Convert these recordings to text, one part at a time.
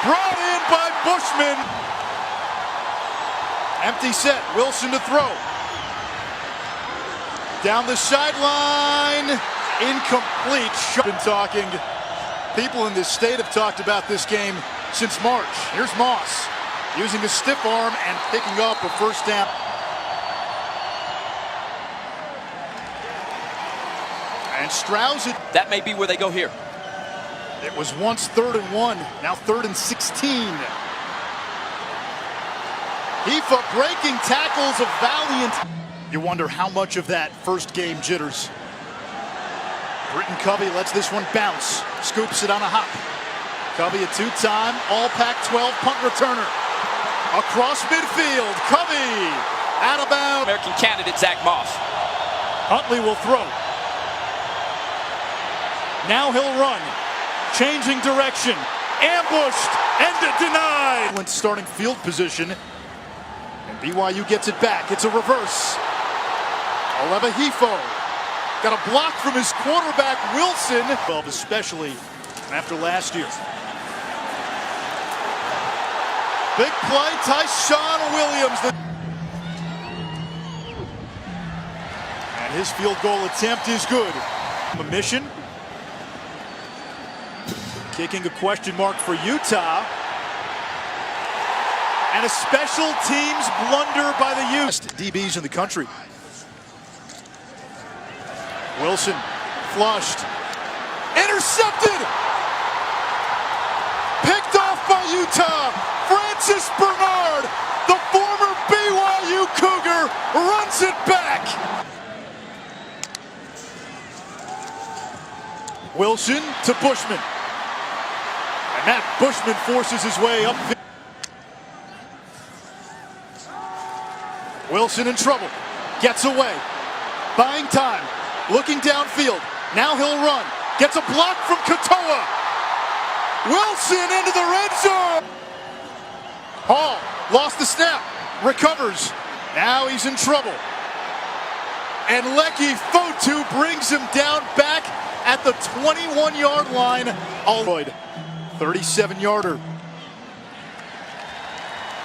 Brought in by Bushman. Empty set, Wilson to throw. Down the sideline, incomplete. Been talking, people in this state have talked about this game since March. Here's Moss, using a stiff arm and picking up a first down. And Strauss. That may be where they go here. It was once 3rd and 1, now 3rd and 16. Hifa breaking tackles, a valiant. You wonder how much of that first game jitters. Britton Covey lets this one bounce, scoops it on a hop. Covey, a two-time All-Pac-12 punt returner. Across midfield, Covey out of bounds. American candidate Zach Moss. Huntley will throw. Now he'll run. Changing direction. Ambushed and denied. Starting field position. And BYU gets it back. It's a reverse. Aleva Hifo got a block from his quarterback, Wilson. Especially after last year. Big play, Tyshawn Williams. And his field goal attempt is good. A mission. Kicking a question mark for Utah. And a special teams blunder by the Utes. DBs in the country. Wilson flushed. Intercepted! Picked off by Utah. Francis Bernard, the former BYU Cougar, runs it back. Wilson to Bushman. And Matt Bushman forces his way up. Wilson in trouble. Gets away. Buying time. Looking downfield. Now he'll run. Gets a block from Katoa. Wilson into the red zone. Hall lost the snap. Recovers. Now he's in trouble. And Leki Fotu brings him down back at the 21-yard line. Alloyd. 37-yarder.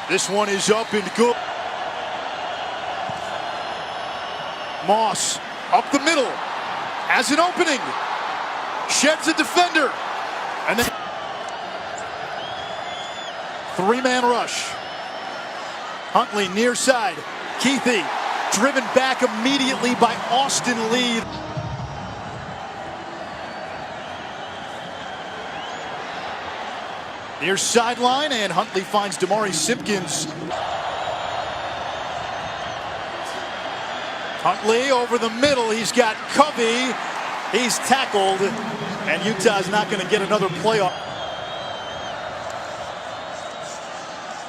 This one is up and good. Moss up the middle. Has an opening. Sheds a defender. And then three-man rush. Huntley near side. Keithy driven back immediately by Austin Lee. Near sideline, and Huntley finds Damari Simpkins. Huntley over the middle. He's got Covey. He's tackled, and Utah's not going to get another playoff.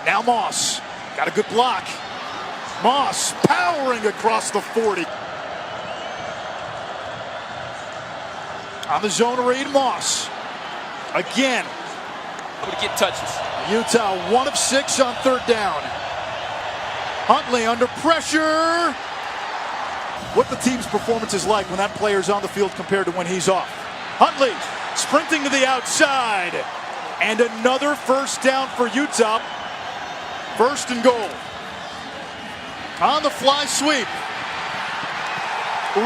Now Moss. Got a good block. Moss powering across the 40. On the zone read, Moss. Again. Able to get touches. Utah 1 of 6 on 3rd down. Huntley under pressure. What the team's performance is like when that player's on the field compared to when he's off. Huntley sprinting to the outside. And another first down for Utah. 1st and goal. On the fly sweep.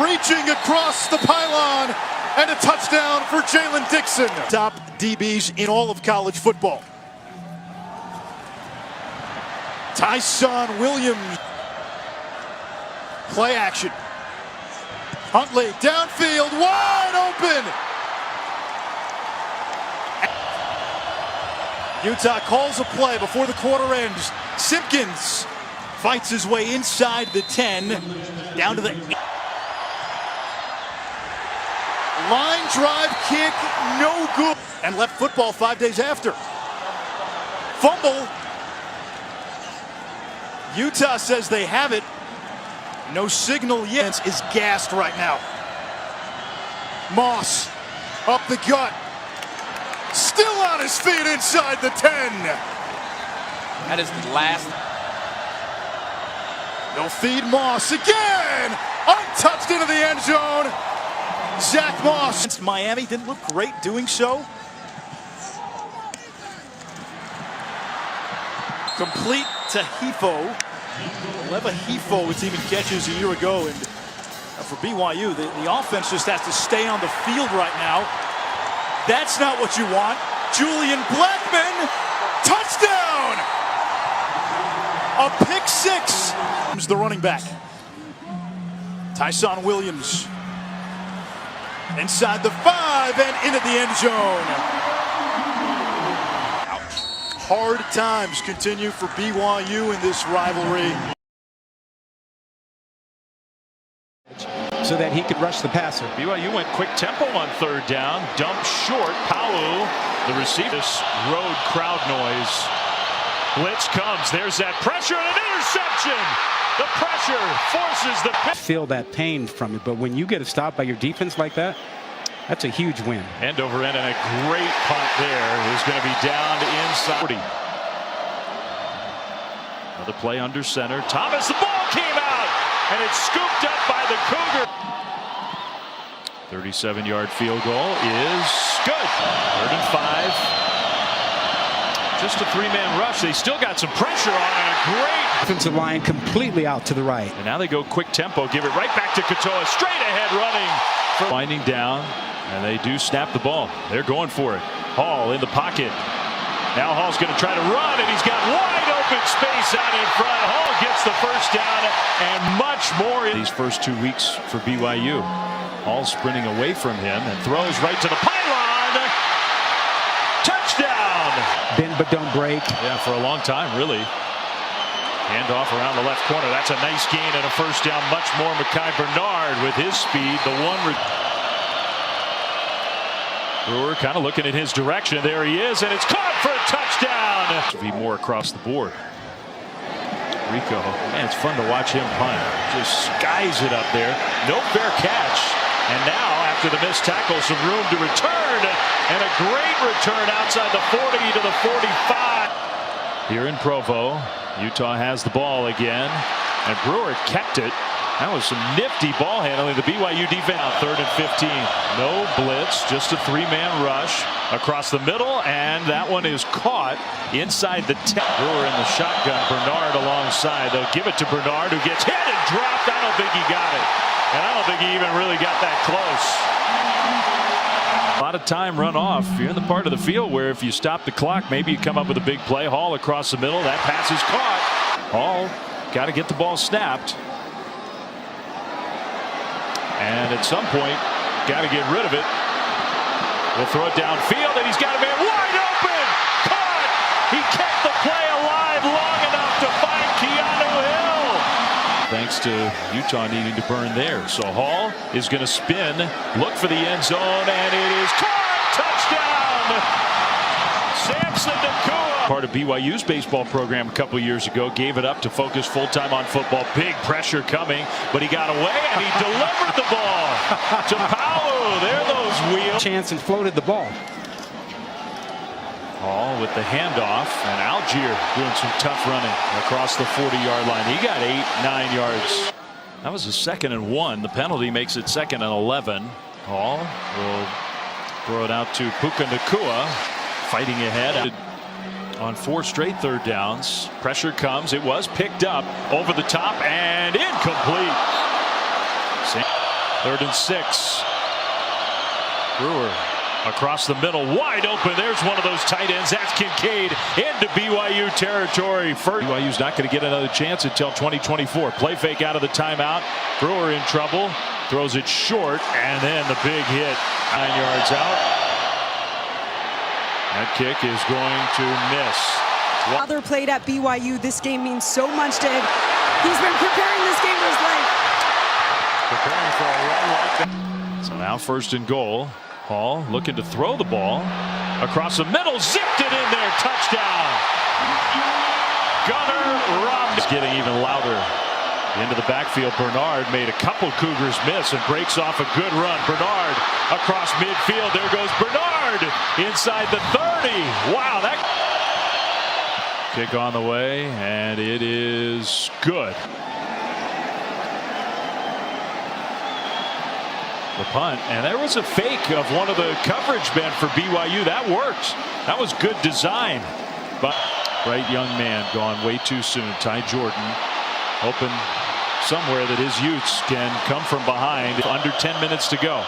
Reaching across the pylon. And a touchdown for Jalen Dixon. Top DBs in all of college football. Tyshawn Williams. Play action. Huntley downfield, wide open. Utah calls a play before the quarter ends. Simpkins fights his way inside the 10, down to the 8. Line drive kick, no good. And left football 5 days after. Fumble. Utah says they have it. No signal yet. Is gassed right now. Moss up the gut. Still on his feet inside the 10. That is the last. They'll feed Moss again. Untouched into the end zone. Zach Moss. Against Miami, didn't look great doing so. Complete to Hefo. Leva Hefo with even catches a year ago. And for BYU, the offense just has to stay on the field right now. That's not what you want. Julian Blackman, touchdown! A pick six. The running back. Tyson Williams. Inside the 5 and into the end zone. Hard times continue for BYU in this rivalry. So that he could rush the passer. BYU went quick tempo on third down. Dump short. Powell, the receiver. This road crowd noise. Blitz comes. There's that pressure and an interception. The pressure forces the pick. Feel that pain from it, but when you get a stop by your defense like that, that's a huge win. End over end, and a great punt there is going to be down to inside 40. Another play under center. Thomas, the ball came out, and it's scooped up by the Cougar. 37-yard field goal is good. 3rd and 5. Just a 3-man rush. They still got some pressure on, and a great Offensive line completely out to the right. And now they go quick tempo. Give it right back to Katoa. Straight ahead running. Winding down. And they do snap the ball. They're going for it. Hall in the pocket. Now Hall's going to try to run, and he's got wide open space out in front. Hall gets the first down and much more in these first 2 weeks for BYU. Hall sprinting away from him and throws right to the pylon. Touchdown! Bend but don't break. Yeah, for a long time, really. Handoff around the left corner. That's a nice gain and a first down. Much more Mekhi Bernard with his speed. The one. Brewer kind of looking in his direction. There he is, and it's caught for a touchdown. Be more across the board. Rico, man, it's fun to watch him punt. Just skies it up there. No fair catch. And now, after the missed tackle, some room to return. And a great return outside the 40 to the 45. Here in Provo, Utah has the ball again. And Brewer kept it. That was some nifty ball handling. The BYU defense. 3rd and 15. No blitz, just a 3-man rush across the middle, and that one is caught inside the 10. Brewer in the shotgun. Bernard alongside. They'll give it to Bernard, who gets hit and dropped. I don't think he got it, and I don't think he even really got that close. A lot of time run off. You're in the part of the field where if you stop the clock, maybe you come up with a big play. Hall across the middle. That pass is caught. Hall got to get the ball snapped. And at some point, got to get rid of it. We'll throw it downfield, and he's got a man wide open. Caught! He kept the play alive long enough to find Keanu Hill. Thanks to Utah needing to burn there. So Hall is going to spin, look for the end zone, and it is caught! Touchdown! Samson Nakua. Part of BYU's baseball program a couple years ago, gave it up to focus full-time on football. Big pressure coming, but he got away and he delivered the ball to Powell. There those wheels. Chance and floated the ball. Hall with the handoff, and Algier doing some tough running across the 40-yard line. He got 8-9 yards. That was a 2nd and 1. The penalty makes it 2nd and 11. Hall will throw it out to Puka Nakua, fighting ahead on 4 straight 3rd downs. Pressure comes. It was picked up over the top and incomplete. 3rd and 6. Brewer across the middle, wide open. There's one of those tight ends. That's Kincaid into BYU territory. BYU's not going to get another chance until 2024. Play fake out of the timeout. Brewer in trouble. Throws it short, and then the big hit. 9 yards out. That kick is going to miss. Father played at BYU. This game means so much to him. He's been preparing this game for his life. Preparing for a run like that. So now 1st and goal. Hall looking to throw the ball across the middle. Zipped it in there. Touchdown. Gunnar Romney. Getting even louder. Into the backfield. Bernard made a couple Cougars miss and breaks off a good run. Bernard across midfield. There goes Bernard inside the 30. Wow, that kick on the way, and it is good. The punt, and there was a fake of one of the coverage men for BYU. That worked. That was good design. But Bright young man gone way too soon. Ty Jordan hoping somewhere that his Utes can come from behind. Under 10 minutes to go.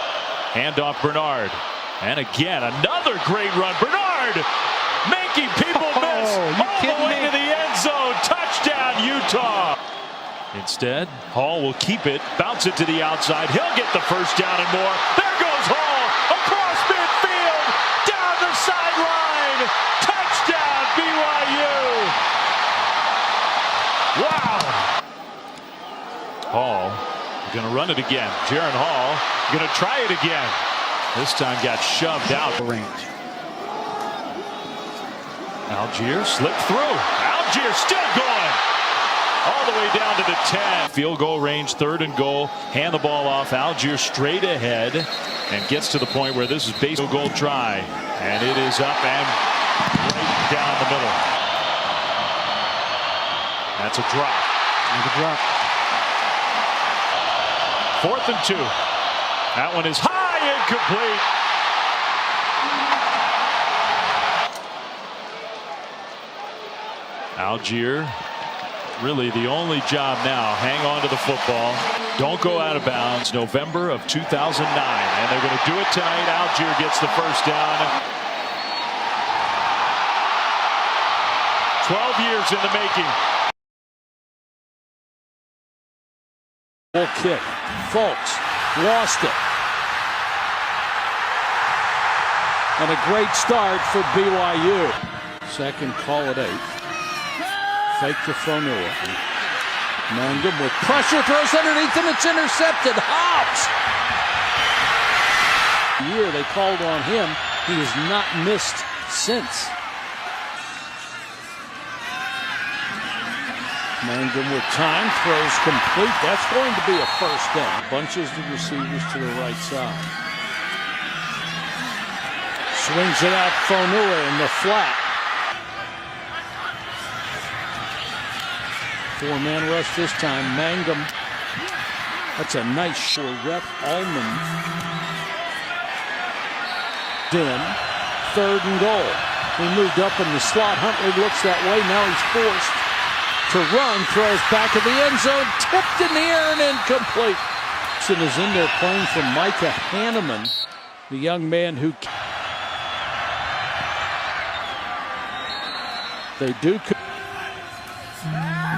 Handoff Bernard. And again, another great run. Bernard making people miss all the way to the end zone. Touchdown, Utah. Instead, Hall will keep it, bounce it to the outside. He'll get the first down and more. There goes Hall across midfield, down the sideline. Touchdown, BYU. Wow. Hall going to run it again. Jaron Hall going to try it again. This time got shoved out. Range. Algier slipped through. Algier still going. All the way down to the 10. Field goal range, 3rd and goal. Hand the ball off. Algier straight ahead and gets to the point where this is base goal try. And it is up and right down the middle. That's a drop. Another drop. 4th and 2. That one is high, incomplete. Algier, really the only job now, hang on to the football. Don't go out of bounds. November of 2009. And they're going to do it tonight. Algier gets the first down. 12 years in the making. Full kick. Fultz lost it. And a great start for BYU. Second, call it 8. Fake to Fonua. Mangum with pressure, throws underneath, and it's intercepted. Hobbs. They called on him. He has not missed since. Mangum with time, throws complete. That's going to be a first down. Bunches the receivers to the right side. Swings it out, Fonua in the flat. 4-man rush this time. Mangum. That's a nice short rep. Allman. In. 3rd and goal. He moved up in the slot. Huntley looks that way. Now he's forced to run. Throws back of the end zone. Tipped in the air and incomplete. Jackson is in there playing for Micah Hanneman, the young man who they do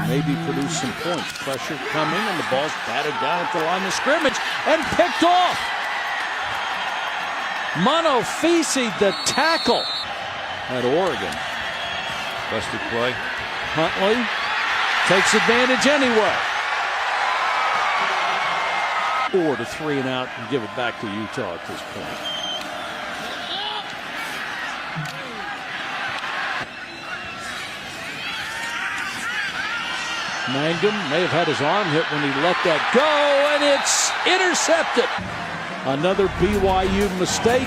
maybe produce some points. Pressure coming, and the ball's batted down at the line of scrimmage and picked off. Monofisi, the tackle at Oregon. Busted play. Huntley takes advantage anyway. 4 to 3 and out and give it back to Utah at this point. Mangum may have had his arm hit when he let that go, and it's intercepted. Another BYU mistake.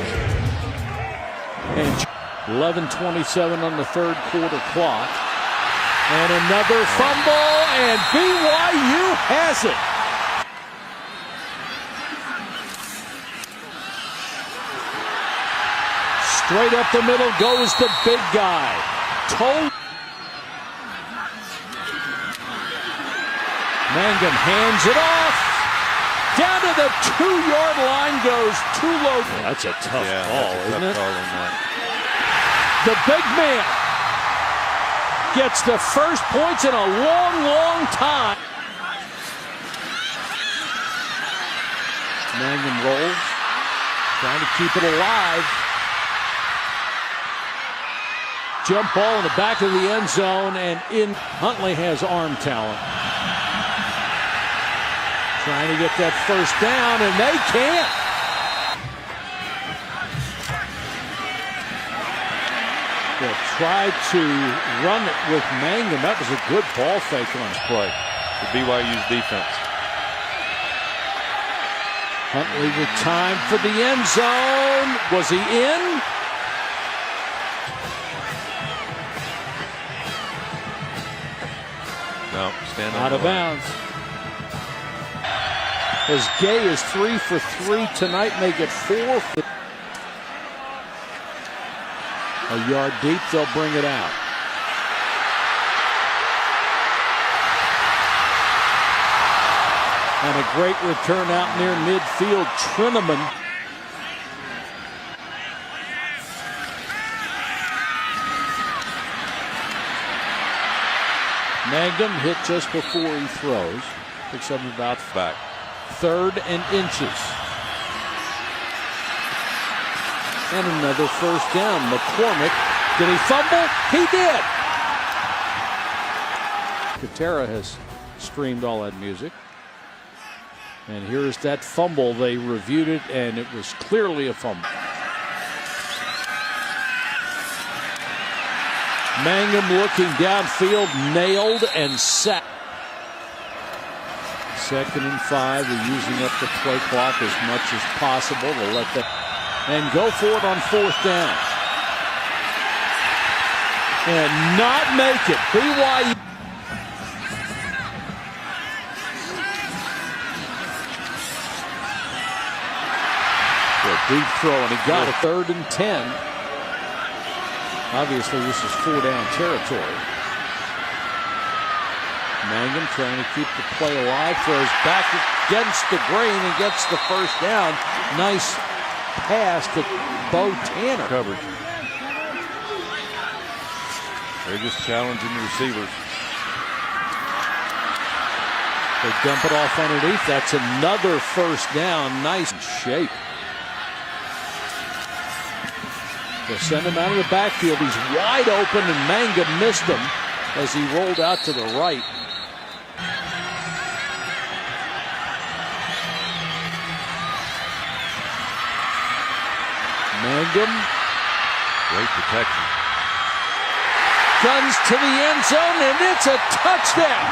And 11:27 on the 3rd quarter clock. And another fumble, and BYU has it. Straight up the middle goes the big guy. Mangum hands it off. Down to the 2-yard line goes Tulo. That's a tough call, isn't it? Call on that. The big man gets the first points in a long, long time. Mangum rolls, trying to keep it alive. Jump ball in the back of the end zone, and in Huntley has arm talent. Trying to get that first down, and they can't. They'll try to run it with Mangum. That was a good ball fake on his Play for BYU's defense. Huntley with time for the end zone. Was he in? No, stand on Out of bounds. As Gay is 3 for 3 tonight, make it 4 for. A yard deep, they'll bring it out. And a great return out near midfield. Trineman. Mangum hit just before he throws. Picks up about Back. 3rd and inches. And another first down. McCormick. Did he fumble? He did. Katera has streamed all that music. And here's that fumble. They reviewed it, and it was clearly a fumble. Mangum looking downfield, nailed and sacked. 2nd and 5. They're using up the play clock as much as possible to let that and go for it on 4th down. And not make it. BYU. Deep throw, and he got a 3rd and 10. Obviously, this is 4-down territory. Mangum trying to keep the play alive, throws back against the grain and gets the first down. Nice pass to Bo Tanner. Coverage. They're just challenging the receivers. They dump it off underneath. That's another first down. Nice shape. They'll send him out of the backfield. He's wide open, and Mangum missed him as he rolled out to the right. Mangum. Great protection. Guns to the end zone, and it's a touchdown.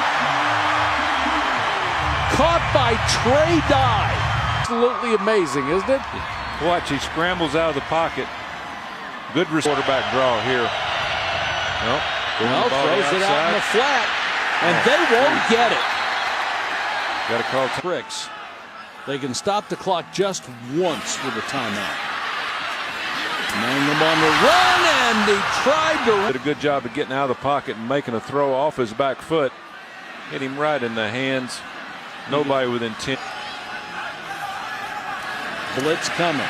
Caught by Trey Dye. Absolutely amazing, isn't it? Watch, he scrambles out of the pocket. Good quarterback draw here. Nope. Well, throws it out in the flat, and they won't get it. Got to call tricks. They can stop the clock just once with a timeout. Mangum on the run, and he tried to. Did a good job of getting out of the pocket and making a throw off his back foot. Hit him right in the hands. Nobody within 10. Blitz coming.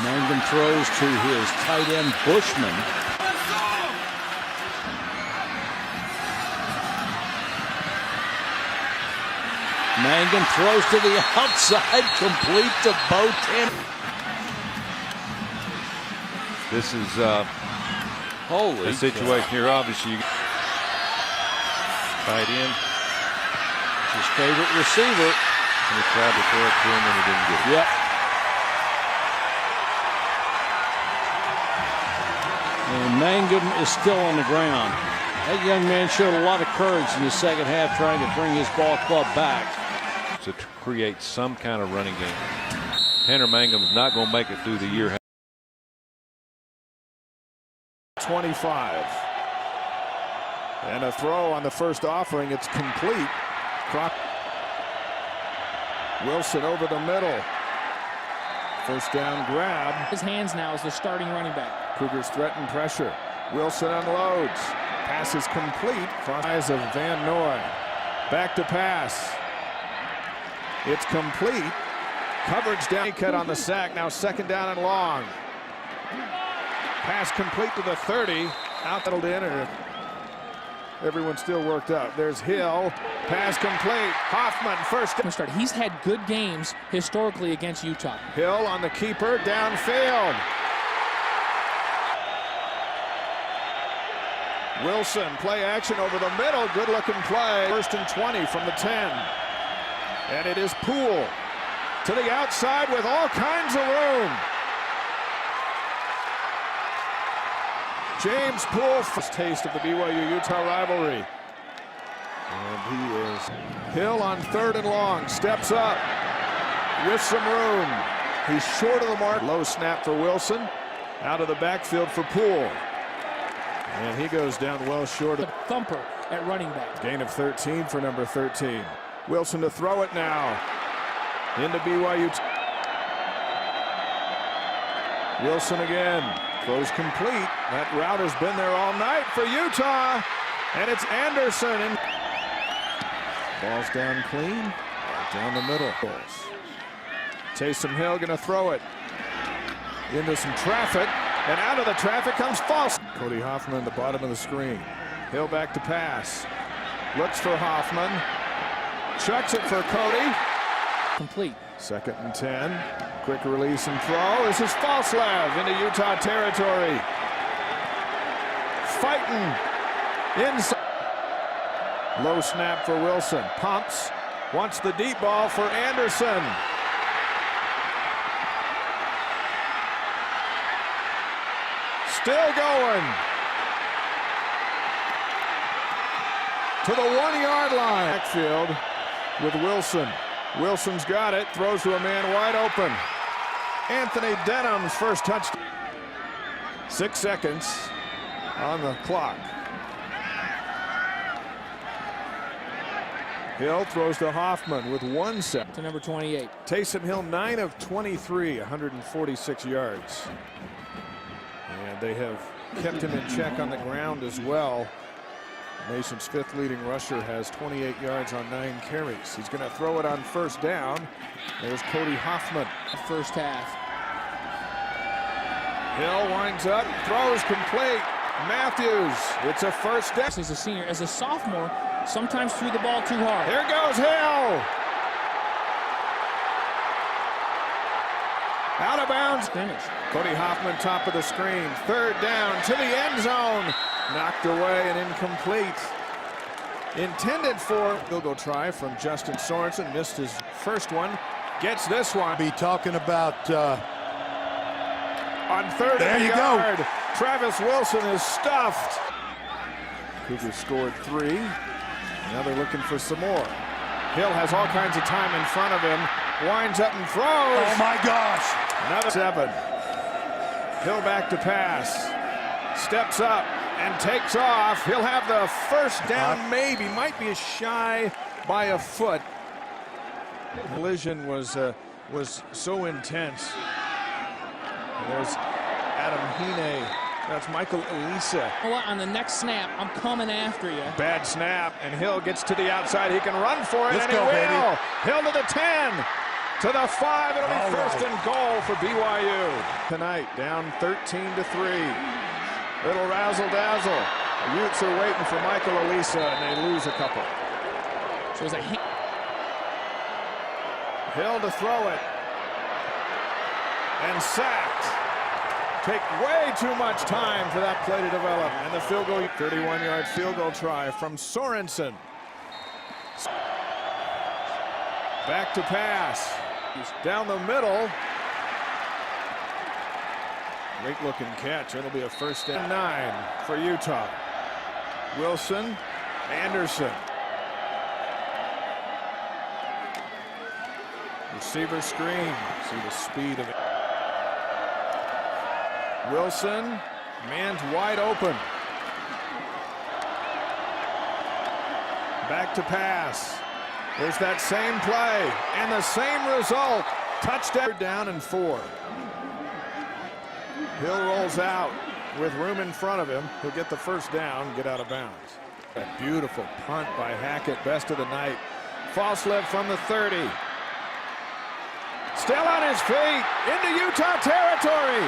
Mangum throws to his tight end Bushman. Mangum throws to the outside, complete to Bo Tanner. This is Holy a situation here. Obviously, tight end. His favorite receiver. And he tried to throw it to him, and he didn't get it. Yep. And Mangum is still on the ground. That young man showed a lot of courage in the second half trying to bring his ball club back. To create some kind of running game. Tanner Mangum's not going to make it through the year. 25. And a throw on the first offering. It's complete. Wilson over the middle. First down grab. His hands now as the starting running back. Cougars threaten pressure. Wilson unloads. Pass is complete. Cross eyes of Van Noy. Back to pass. It's complete. Coverage down. Cut on the sack. Now 2nd down and long. Pass complete to the 30. Out settled in, and everyone's still worked up. There's Hill. Pass complete. Hoffman first. He's had good games historically against Utah. Hill on the keeper downfield. Wilson, play action over the middle. Good looking play. 1st and 20 from the 10. And it is Poole to the outside with all kinds of room. James Poole, first taste of the BYU-Utah rivalry. And he is Hill on 3rd and long. Steps up with some room. He's short of the mark. Low snap for Wilson. Out of the backfield for Poole. And he goes down well short of the thumper at running back. Gain of 13 for number 13. Wilson to throw it now. Into BYU. Wilson again. Throws complete. That route has been there all night for Utah. And it's Anderson. Ball's down clean, right down the middle. Taysom Hill gonna throw it into some traffic, and out of the traffic comes false. Cody Hoffman at the bottom of the screen. Hill back to pass. Looks for Hoffman. Chucks it for Cody. Complete. 2nd and 10. Quick release and throw. This is Falslev into Utah territory. Fighting inside. Low snap for Wilson. Pumps. Wants the deep ball for Anderson. Still going. To the 1-yard line. Backfield with Wilson. Wilson's got it. Throws to a man wide open. Anthony Denham's first touchdown. 6 seconds on the clock. Hill throws to Hoffman with 1 second. To number 28. Taysom Hill 9 of 23, 146 yards. And they have kept him in check on the ground as well. The nation's 5th leading rusher has 28 yards on 9 carries. He's going to throw it on 1st down. There's Cody Hoffman. First half. Hill winds up, throws complete. Matthews, it's a 1st down. He's a senior. As a sophomore, sometimes threw the ball too hard. Here goes Hill. Out of bounds. Finish. Cody Hoffman, top of the screen. 3rd down to the end zone. Knocked away and incomplete. Intended for field goal try from Justin Sorensen. Missed his first one. Gets this one. Be talking about on 3rd there you yard. go. Travis Wilson is stuffed. Cougars scored 3. Now they're looking for some more. Hill has all kinds of time in front of him. Winds up and throws. Oh my gosh. Another 7. Hill back to pass. Steps up and takes off. He'll have the 1st down, maybe. Might be shy by a foot. The collision was so intense. There's Adam Hine. That's Michael Elisa. You know what? On the next snap, I'm coming after you. Bad snap, and Hill gets to the outside. He can run for it, Let's and he go, will. baby. Hill to the 10, to the 5. It'll be 1st and goal for BYU. Tonight, down 13-3. Little razzle-dazzle. The Utes are waiting for Michael Elisa, and they lose a couple. So it was a Hill to throw it. And sacked. Take way too much time for that play to develop. And the field goal, 31-yard field goal try from Sorensen. Back to pass. Down the middle. Great looking catch. It'll be a 1st down. 9 for Utah. Wilson, Anderson. Receiver screen. See the speed of it. Wilson, man's wide open. Back to pass. There's that same play and the same result. Touchdown. Down and 4. Hill rolls out with room in front of him. He'll get the 1st down, get out of bounds. A beautiful punt by Hackett, best of the night. Falslev from the 30. Still on his feet, into Utah territory.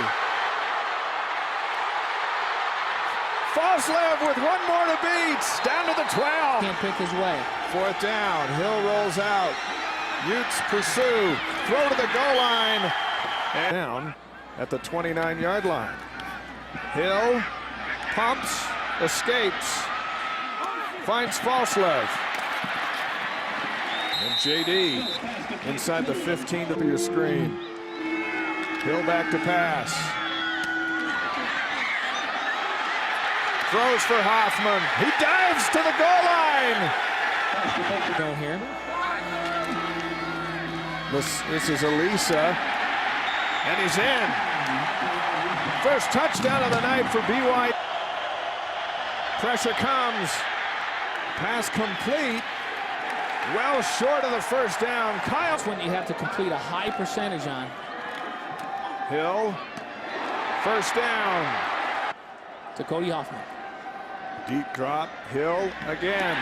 Falslev with 1 more to beat, down to the 12. can't pick his way. 4th down, Hill rolls out. Utes pursue, throw to the goal line. And down at the 29-yard line. Hill pumps, escapes, finds Falslev. And JD inside the 15 to your screen. Hill back to pass. Throws for Hoffman. He dives to the goal line. Go here. This is Elisa. And he's in. First touchdown of the night for BYU. Pressure comes. Pass complete. Well short of the 1st down. Kyle. That's when you have to complete a high percentage on. Hill. 1st down. To Cody Hoffman. Deep drop. Hill again.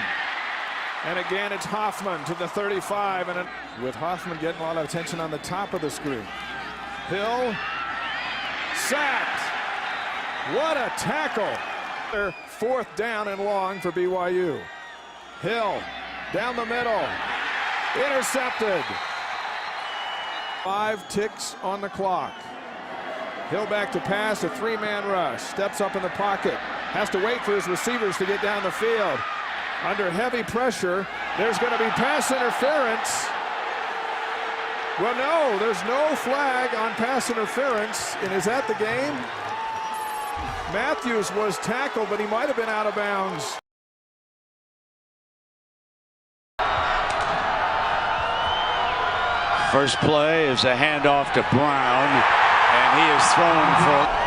And again, it's Hoffman to the 35. And with Hoffman getting a lot of attention on the top of the screen. Hill sacked. What a tackle. Their 4th down and long for BYU. Hill down the middle. Intercepted. 5 ticks on the clock. Hill back to pass, a 3-man rush. Steps up in the pocket. Has to wait for his receivers to get down the field. Under heavy pressure, there's going to be pass interference. Well, no, there's no flag on pass interference. And is that the game? Matthews was tackled, but he might have been out of bounds. First play is a handoff to Brown, and he is thrown for.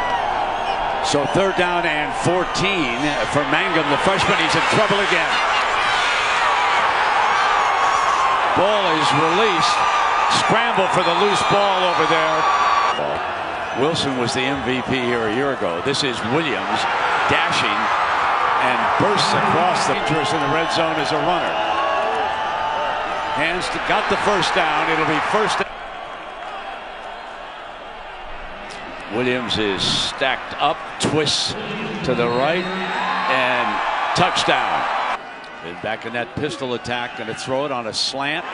So 3rd down and 14 for Mangum, the freshman. He's in trouble again. Ball is released. Scramble for the loose ball over there. Wilson was the MVP here a year ago. This is Williams dashing and bursts across the dangerous in the red zone as a runner. Hands got the first down. It'll be first down. Williams is stacked up, twists to the right, and touchdown. And back in that pistol attack, going to throw it on a slant.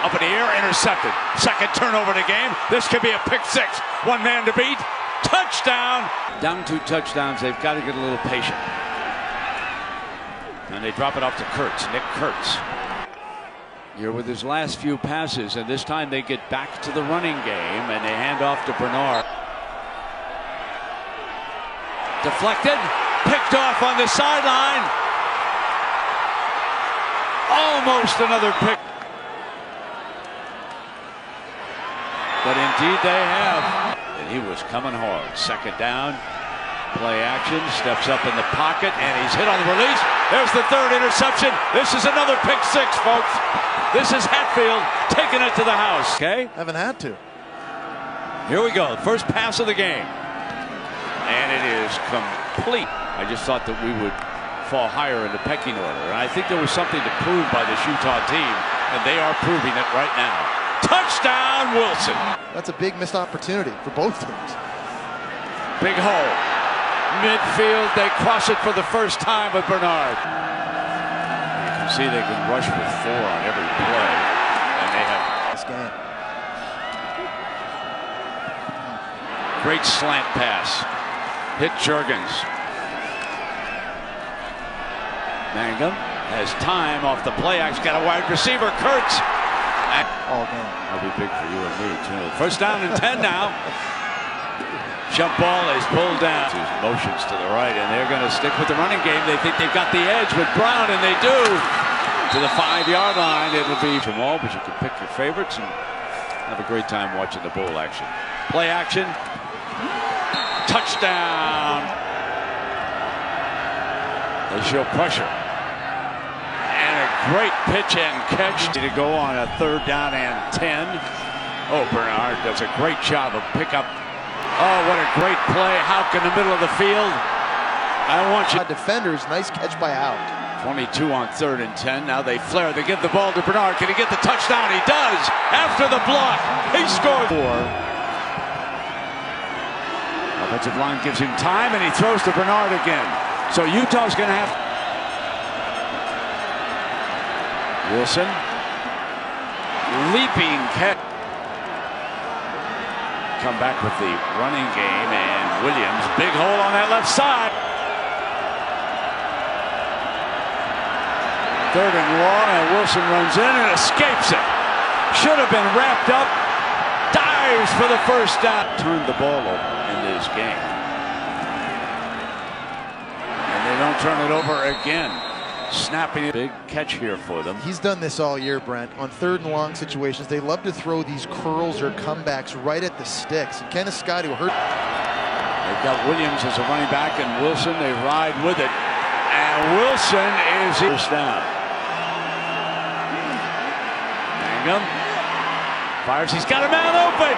Up in the air, intercepted. 2nd turnover of the game. This could be a pick 6. 1 man to beat. Touchdown. Down 2 touchdowns. They've got to get a little patient. And they drop it off to Kurtz. Nick Kurtz. Here with his last few passes, and this time they get back to the running game, and they hand off to Bernard. Deflected, picked off on the sideline. Almost another pick. But indeed they have. And he was coming hard. 2nd down, play action, steps up in the pocket, and he's hit on the release. There's the 3rd interception. This is another pick 6, folks. This is Hatfield taking it to the house. Okay? Haven't had to. Here we go. First pass of the game. And it is complete. I just thought that we would fall higher in the pecking order. And I think there was something to prove by this Utah team, and they are proving it right now. Touchdown, Wilson. That's a big missed opportunity for both teams. Big hole. Midfield, they cross it for the first time with Bernard. You can see they can rush with 4 on every play, and they have this game. Great slant pass. Hit Juergens. Mangum has time off the play. He's got a wide receiver, Kurtz. All game. That'll be big for you and me, too. First down and 10 now. Jump ball is pulled down. Motions to the right, and they're going to stick with the running game. They think they've got the edge with Brown, and they do. To the 5-yard line, it'll be from all, but you can pick your favorites and have a great time watching the bowl action. Play action. Touchdown. They show pressure. And a great pitch and catch to go on a 3rd down and 10. Oh, Bernard does a great job of pickup. Oh, what a great play. Houck in the middle of the field. I want you. Defenders, nice catch by Houck. 22 on 3rd and 10. Now they flare. They give the ball to Bernard. Can he get the touchdown? He does. After the block, he scores. Offensive line gives him time, and he throws to Bernard again. So Utah's going to have. Wilson. Leaping catch. Come back with the running game, and Williams, big hole on that left side. 3rd and long, and Wilson runs in and escapes it. Should have been wrapped up. Dives for the first down. Turned the ball over in this game. And they don't turn it over again. Snapping a big catch here for them. He's done this all year, Brent. On 3rd and long situations, they love to throw these curls or comebacks right at the sticks. And Kenneth Scott, who hurt. They've got Williams as a running back, and Wilson, they ride with it. And Wilson is first down. Mangum fires. He's got a man open.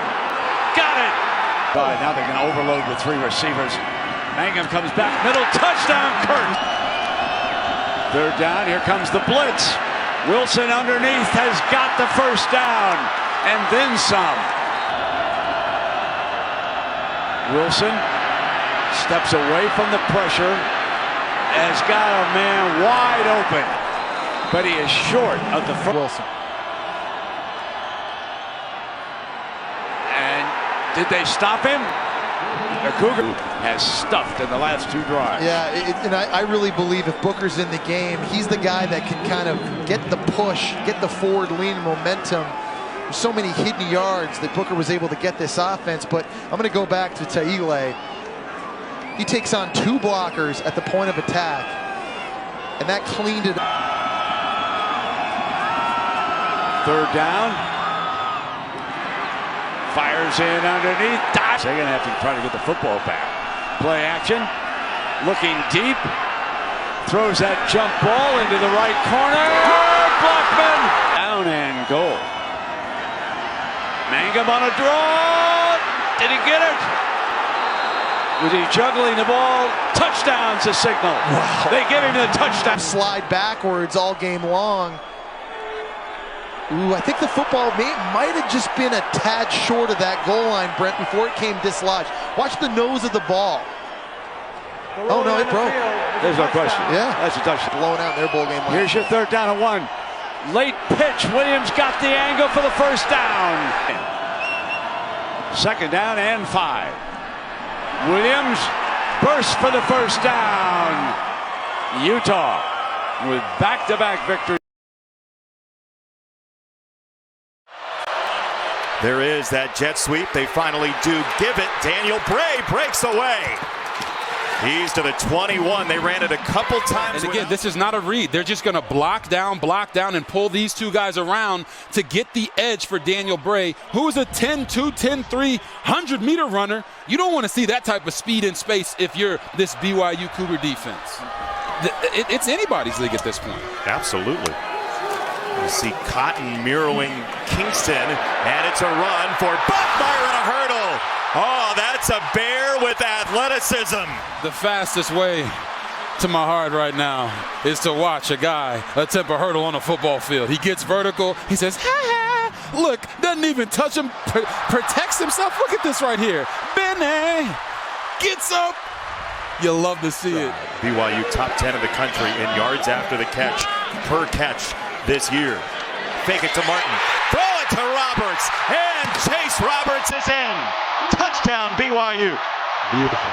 Got it. All right, now they're going to overload with 3 receivers. Mangum comes back middle. Touchdown, Kurt. 3rd down, here comes the blitz. Wilson underneath has got the first down and then some. Wilson steps away from the pressure, has got a man wide open, but he is short of the first. Wilson. And did they stop him? The Cougar has stuffed in the last two drives. Yeah, and I really believe if Booker's in the game, he's the guy that can kind of get the push, get the forward lean and momentum. There's so many hidden yards that Booker was able to get this offense, but I'm going to go back to Taile. He takes on two blockers at the point of attack, and that cleaned it up. Third down. Fires in underneath. They're going to have to try to get the football back. Play action. Looking deep. Throws that jump ball into the right corner. Blackman. Down and goal. Mangum on a draw. Did he get it? Was he juggling the ball? Touchdown's a signal. Wow. They give him the touchdown. Slide backwards all game long. Ooh, I think the football might have just been a tad short of that goal line, Brent, before it came dislodged. Watch the nose of the ball. Oh, no, it broke. There's no question. Yeah. That's a touchdown. Blowing out their bowl game. Here's your third down and 1. Late pitch. Williams got the angle for the first down. Second down and 5. Williams bursts for the first down. Utah with back-to-back victory. There is that jet sweep. They finally do give it. Daniel Bray breaks away. He's to the 21. They ran it a couple times. And again, this is not a read. They're just going to block down, and pull these two guys around to get the edge for Daniel Bray, who is a 10-2, 10-3, 100-meter runner. You don't want to see that type of speed in space if you're this BYU Cougar defense. It's anybody's league at this point. Absolutely. You see Cotton mirroring Kingston, and it's a run for Buckmeyer and a hurdle. Oh, that's a bear with athleticism. The fastest way to my heart right now is to watch a guy attempt a hurdle on a football field. He gets vertical. He says, ha ha. Look, doesn't even touch him, protects himself. Look at this right here. Benny gets up. You love to see it. BYU top 10 in the country in yards after the catch, per catch this year. Fake it to Martin. Throw it to Roberts. And Chase Roberts is in. Touchdown, BYU. Beautiful.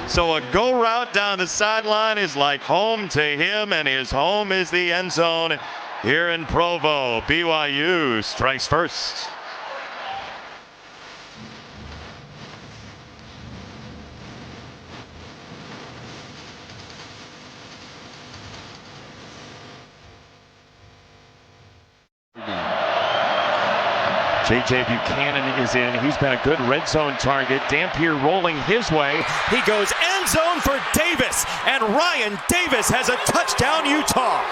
So a go route down the sideline is like home to him, and his home is the end zone here in Provo. BYU strikes first. J.J. Buchanan is in. He's been a good red zone target. Dampier rolling his way. He goes end zone for Davis, and Ryan Davis has a touchdown, Utah.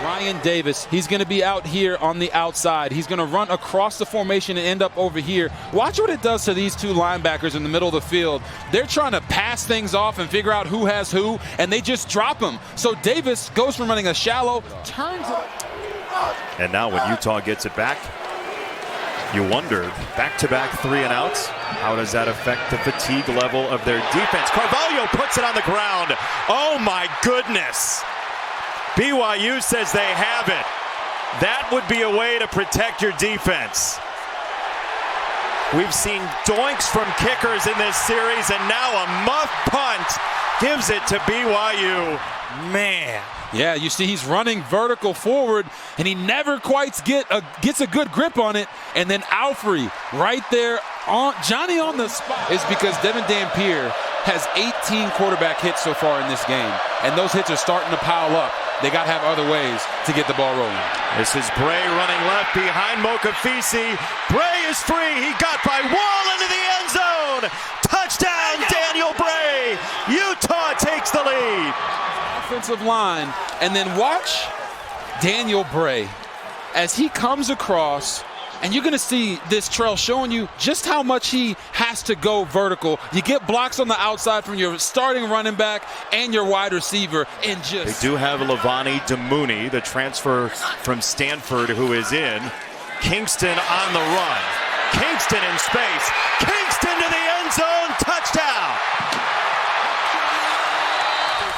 Ryan Davis, he's going to be out here on the outside. He's going to run across the formation and end up over here. Watch what it does to these two linebackers in the middle of the field. They're trying to pass things off and figure out who has who, and they just drop him. So Davis goes from running a shallow, turns it. And now when Utah gets it back, you wondered, back-to-back 3-and-outs. How does that affect the fatigue level of their defense? Carvalho puts it on the ground. Oh, my goodness. BYU says they have it. That would be a way to protect your defense. We've seen doinks from kickers in this series, and now a muff punt gives it to BYU. Man. Yeah, you see he's running vertical forward, and he never quite gets a good grip on it. And then Alfrey right there, on Johnny on the spot. Is because Devin Dampier has 18 quarterback hits so far in this game, and those hits are starting to pile up. They got to have other ways to get the ball rolling. This is Bray running left behind Mokafisi. Bray is free. He got by Wall into the end zone. Touchdown, Daniel Bray. Utah takes the lead. Offensive line, and then watch Daniel Bray as he comes across And you're going to see this trail showing you just how much he has to go vertical. You get blocks on the outside from your starting running back and your wide receiver. And just they do have Levani Demooney, the transfer from Stanford, who is in. Kingston on the run. Kingston in space. Kingston to the end zone. Touchdown.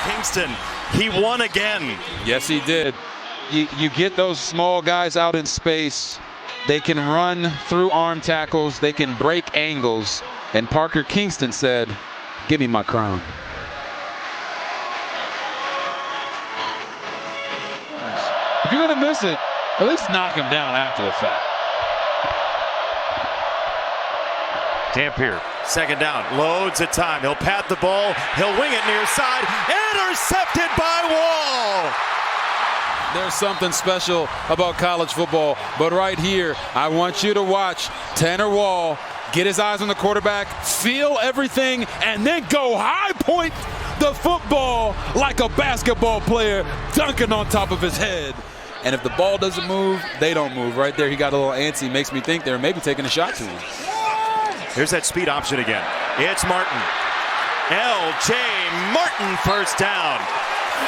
Kingston, he won again. Yes, he did. You get those small guys out in space. They can run through arm tackles. They can break angles. And Parker Kingston said, "Give me my crown." If you're going to miss it, at least knock him down after the fact. Dampier, second down, loads of time. He'll pat the ball. He'll wing it near side. Intercepted by Wall. There's something special about college football, but right here, I want you to watch Tanner Wall get his eyes on the quarterback, feel everything, and then go high point the football like a basketball player dunking on top of his head. And if the ball doesn't move, they don't move. Right there, he got a little antsy. Makes me think they're maybe taking a shot to him. Here's that speed option again. It's Martin. L.J. Martin, first down.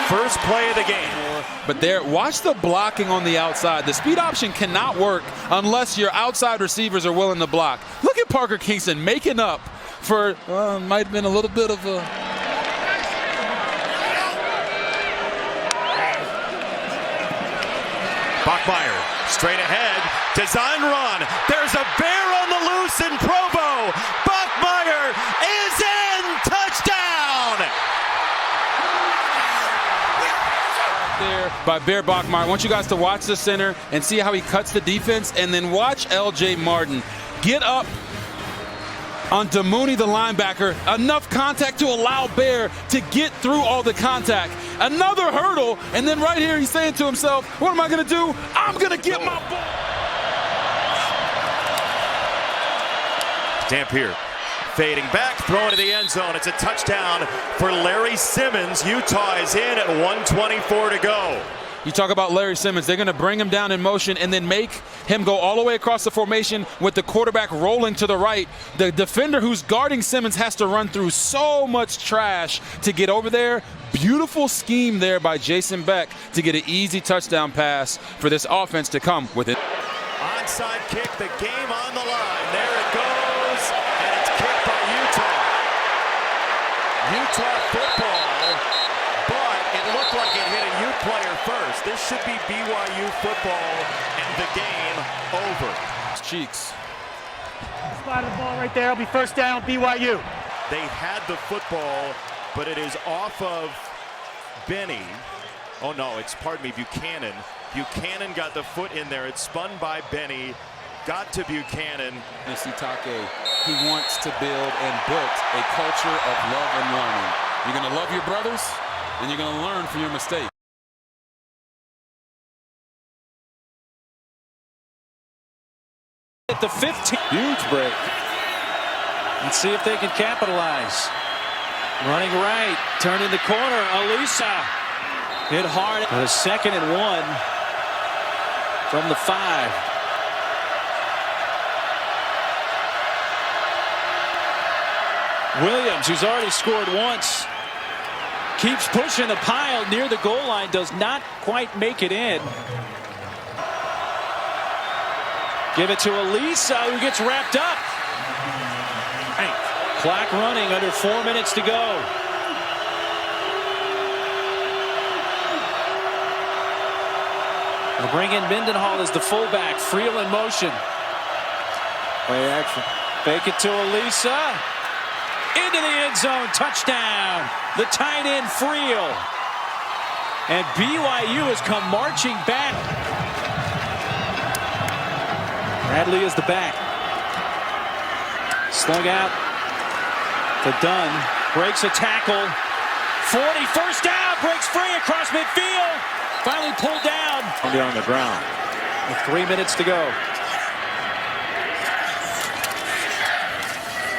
First play of the game. But there, watch the blocking on the outside. The speed option cannot work unless your outside receivers are willing to block. Look at Parker Kingston making up for, might have been a little bit of a... Bachmeier, straight ahead, design run. There's a bear on the loose in Provo. Bachmeier is in, touchdown! There by Bear Bachmeier. I want you guys to watch the center and see how he cuts the defense, and then watch L.J. Martin get up on Demooney, the linebacker. Enough contact to allow Bear to get through all the contact. Another hurdle, and then right here he's saying to himself, what am I going to do? I'm going to get my ball. Dampier fading back, throwing to the end zone. It's a touchdown for Larry Simmons. Utah is in at 1:24 to go. You talk about Larry Simmons. They're going to bring him down in motion and then make him go all the way across the formation with the quarterback rolling to the right. The defender who's guarding Simmons has to run through so much trash to get over there. Beautiful scheme there by Jason Beck to get an easy touchdown pass for this offense to come with it. Onside kick, the game on the line. There it goes, and it's kicked by Utah. Utah football, but it looked like it hit a Ute player first. This should be BYU football and the game over. Cheeks. Spotted the ball right there. It'll be first down, BYU. They had the football, but it is off of Benny. Oh no, it's, pardon me, Buchanan. Buchanan got the foot in there. It's spun by Benny, got to Buchanan. Sitake, he wants to build and built a culture of love and learning. You're going to love your brothers, and you're going to learn from your mistakes. At the 15. Huge break. Let's see if they can capitalize. Running right, turning the corner. Alisa hit hard. But a 2nd and 1 from the 5. Williams, who's already scored once, keeps pushing the pile near the goal line. Does not quite make it in. Give it to Alisa, who gets wrapped up. Clock running, under 4 minutes to go. They'll bring in Mendenhall as the fullback. Friel in motion. Play action. Fake it to Alisa. Into the end zone. Touchdown. The tight end, Friel. And BYU has come marching back. Bradley is the back. Slung out to Dunn. Breaks a tackle. 40, first down. Breaks free across midfield. Finally pulled down. On the ground. With 3 minutes to go.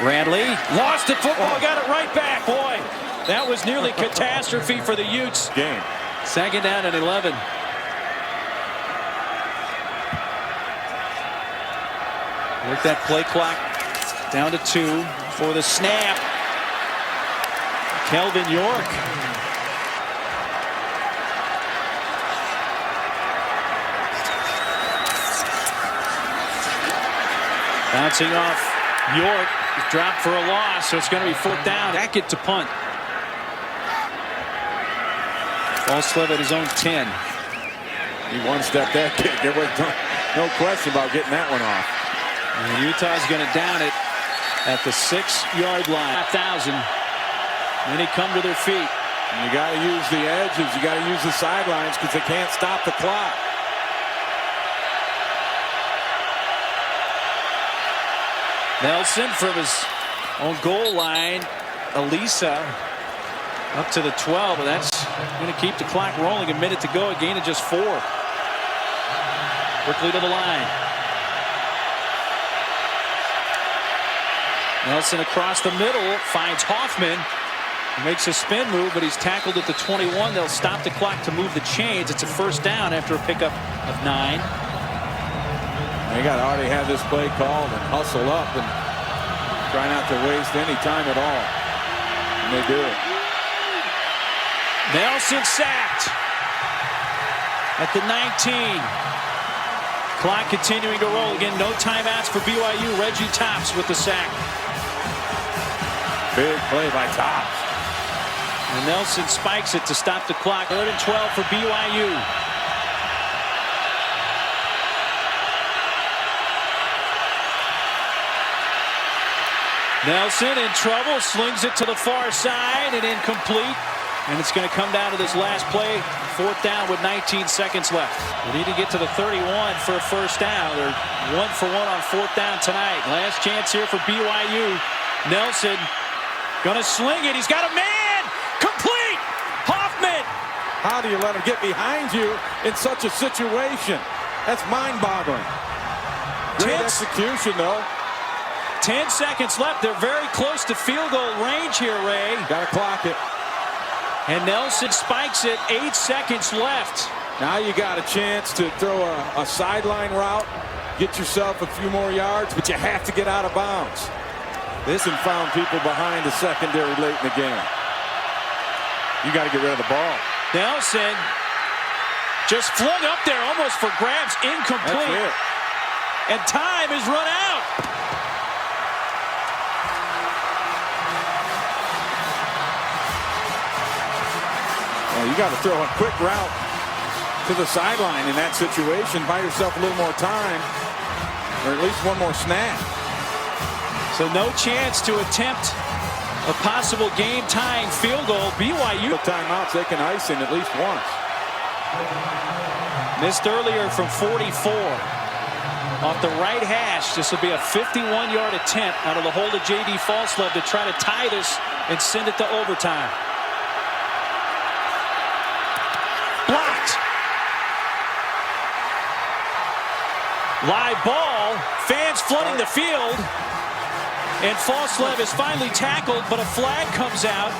Bradley lost it. Football got it right back. Boy, that was nearly catastrophe for the Utes. Game. 2nd down and 11. Work that play clock down to 2 for the snap. Kelvin York. Bouncing off York. He's dropped for a loss, so it's going to be 4th down. Back it to punt. Falslev at his own 10. He one-stepped that kick. There was no question about getting that one off. And Utah's going to down it at the 6-yard line. 1,000. Then they come to their feet. And you got to use the edges. You got to use the sidelines because they can't stop the clock. Nelson from his own goal line. Elisa up to the 12, but that's going to keep the clock rolling. A minute to go. A gain of just 4. Quickly to the line. Nelson across the middle finds Hoffman. He makes a spin move, but he's tackled at the 21. They'll stop the clock to move the chains. It's a 1st down after a pickup of 9. They got to already have this play called and hustle up and try not to waste any time at all. And they do it. Nelson sacked at the 19. Clock continuing to roll. Again, no timeouts for BYU. Reggie Tops with the sack. Big play by Tops. And Nelson spikes it to stop the clock. 3rd and 12 for BYU. Nelson in trouble, slings it to the far side and incomplete. And it's going to come down to this last play. 4th down with 19 seconds left. We need to get to the 31 for a 1st down. They're 1 for 1 on 4th down tonight. Last chance here for BYU. Nelson gonna sling it. He's got a man. Complete. Hoffman. How do you let him get behind you in such a situation? That's mind-boggling. Great execution, though. 10 seconds left. They're very close to field goal range here, Ray. Got to clock it. And Nelson spikes it. 8 seconds left. Now you got a chance to throw a sideline route, get yourself a few more yards, but you have to get out of bounds. This and found people behind the secondary late in the game. You got to get rid of the ball. Nelson just flung up there almost for grabs. Incomplete. That's it. And time is run out. Well, you got to throw a quick route to the sideline in that situation. Buy yourself a little more time, or at least one more snap. So no chance to attempt a possible game-tying field goal. BYU. The timeouts, they can ice in at least once. Missed earlier from 44. Off the right hash. This will be a 51-yard attempt out of the hold of J.D. Falslev to try to tie this and send it to overtime. Blocked. Live ball. Fans flooding the field. And Falslev is finally tackled, but a flag comes out.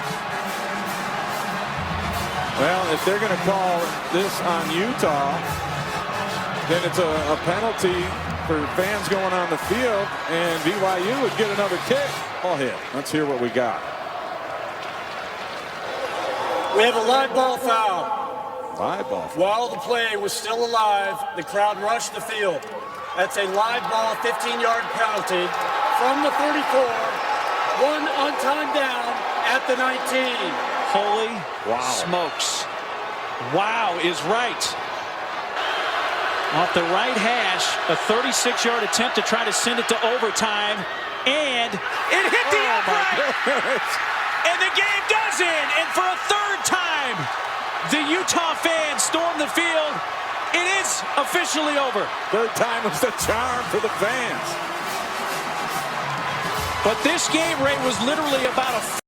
Well, if they're going to call this on Utah, then it's a penalty for fans going on the field, and BYU would get another kick. Ball hit. Let's hear what we got. We have a live ball foul. Live ball foul. While the play was still alive, the crowd rushed the field. That's a live ball 15-yard penalty from the 34. One on time down at the 19. Holy smokes. Wow is right. Off the right hash, a 36-yard attempt to try to send it to overtime. And it hit the upright. And the game does end. And for a 3rd time, the Utah fans storm the field. It is officially over. 3rd time was the charm for the fans. But this game, Ray, was literally about a...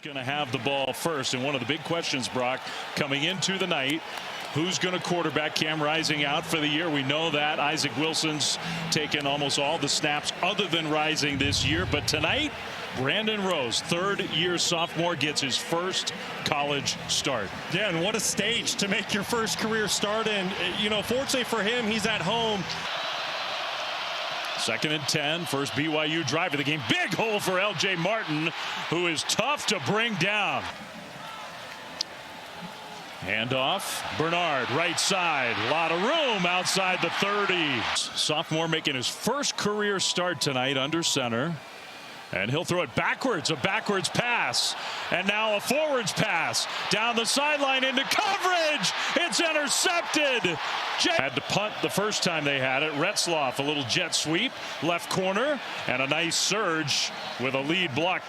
Going to have the ball first, and one of the big questions, Brock, coming into the night, who's going to quarterback? Cam Rising out for the year. We know that. Isaac Wilson's taken almost all the snaps other than Rising this year, but tonight Brandon Rose, third-year sophomore, gets his first college start. Yeah, and what a stage to make your first career start in. You know, fortunately for him, he's at home. 2nd and 10, first BYU drive of the game. Big hole for L.J. Martin, who is tough to bring down. Handoff, Bernard, right side. A lot of room outside the 30. Sophomore making his first career start tonight under center. And he'll throw it backwards, a backwards pass. And now a forwards pass. Down the sideline into coverage. It's intercepted. Had to punt the first time they had it. Retzloff, a little jet sweep, left corner, and a nice surge with a lead block.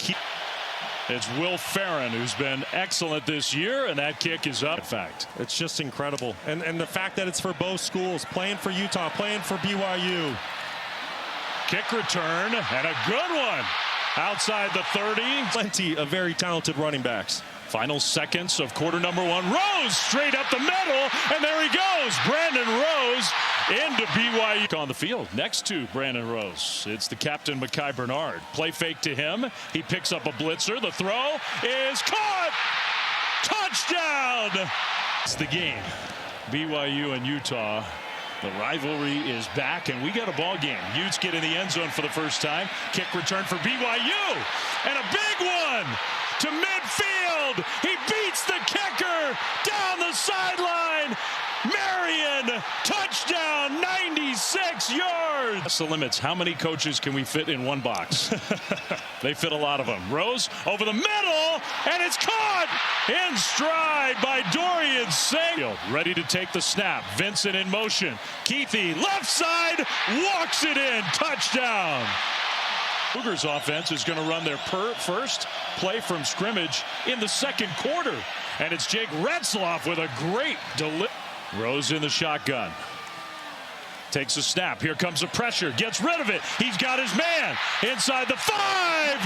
It's Will Farron, who's been excellent this year, and that kick is up. In fact, it's just incredible. And the fact that it's for both schools, playing for Utah, playing for BYU. Kick return, and a good one. Outside the 30. Plenty of very talented running backs. Final seconds of quarter number 1. Rose straight up the middle, and there he goes. Brandon Rose into BYU. On the field next to Brandon Rose, it's the captain, Mekhi Bernard. Play fake to him. He picks up a blitzer. The throw is caught. Touchdown. It's the game. BYU and Utah. The rivalry is back, and we got a ball game. Utes get in the end zone for the first time. Kick return for BYU, and a big one to midfield. He beats the kicker down the sideline. Marion, touchdown, 96 yards. That's the limits. How many coaches can we fit in one box? They fit a lot of them. Rose over the middle, and it's caught in stride by Dorian Singh. Ready to take the snap. Vincent in motion. Keithy, left side, walks it in. Touchdown. Cougars offense is going to run their first play from scrimmage in the second quarter. And it's Jake Retzloff with a great delivery. Rose in the shotgun. Takes a snap. Here comes the pressure. Gets rid of it. He's got his man. Inside the 5.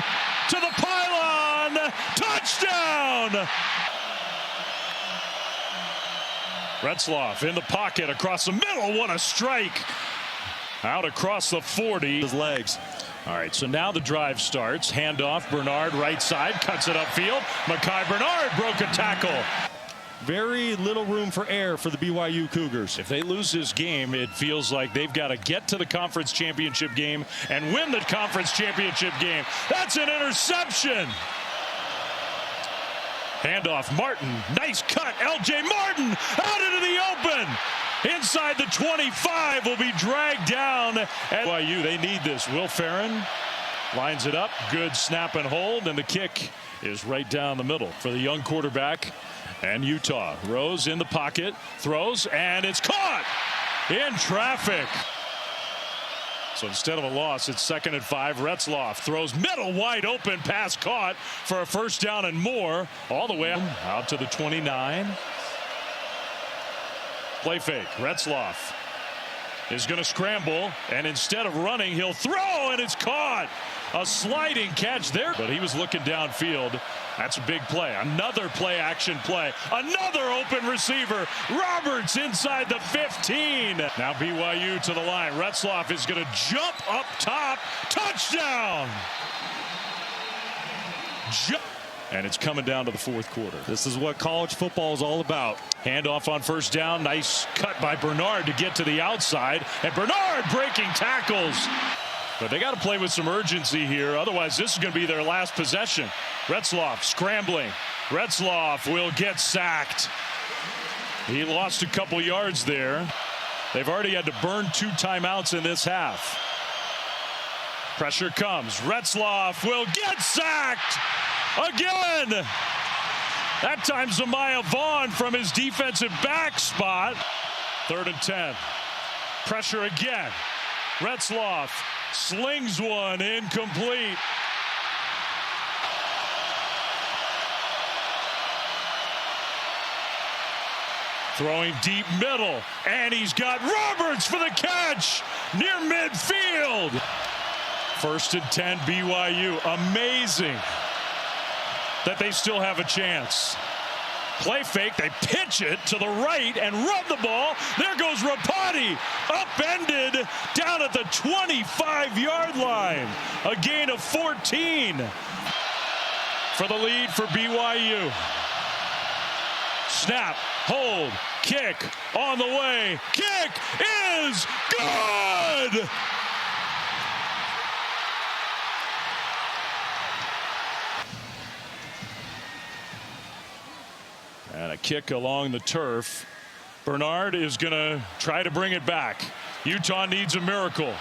To the pylon. Touchdown. Retzloff in the pocket across the middle. What a strike. Out across the 40. His legs. All right, so now the drive starts. Handoff, Bernard, right side, cuts it upfield. Mekhi Bernard broke a tackle. Very little room for error for the BYU Cougars. If they lose this game, it feels like they've got to get to the conference championship game and win the conference championship game. That's an interception. Handoff, Martin, nice cut. L.J. Martin out into the open. Inside the 25, will be dragged down. At BYU, they need this. Will Farron lines it up. Good snap and hold, and the kick is right down the middle for the young quarterback. And Utah. Rose in the pocket, throws, and it's caught in traffic. So instead of a loss, it's 2nd and 5. Retzloff throws middle wide open, pass caught for a first down and more. All the way out to the 29. Play fake. Retzloff is going to scramble, and instead of running, he'll throw, and it's caught. A sliding catch there, but he was looking downfield. That's a big play. Another play action play. Another open receiver. Roberts inside the 15. Now BYU to the line. Retzloff is going to jump up top. Touchdown. And it's coming down to the 4th quarter. This is what college football is all about. Handoff on first down. Nice cut by Bernard to get to the outside. And Bernard breaking tackles. But they got to play with some urgency here. Otherwise, this is going to be their last possession. Retzloff scrambling. Retzloff will get sacked. He lost a couple yards there. They've already had to burn 2 timeouts in this half. Pressure comes. Retzloff will get sacked again. That time Zamaya Vaughn from his defensive back spot. 3rd and 10. Pressure again. Retzloff slings one incomplete. Throwing deep middle, and he's got Roberts for the catch near midfield. 1st and 10 BYU. Amazing that they still have a chance. Play fake, they pitch it to the right and run the ball. There goes Rapati, upended down at the 25-yard line. A gain of 14 for the lead for BYU. Snap, hold, kick on the way. Kick is good! And a kick along the turf. Bernard is going to try to bring it back. Utah needs a miracle.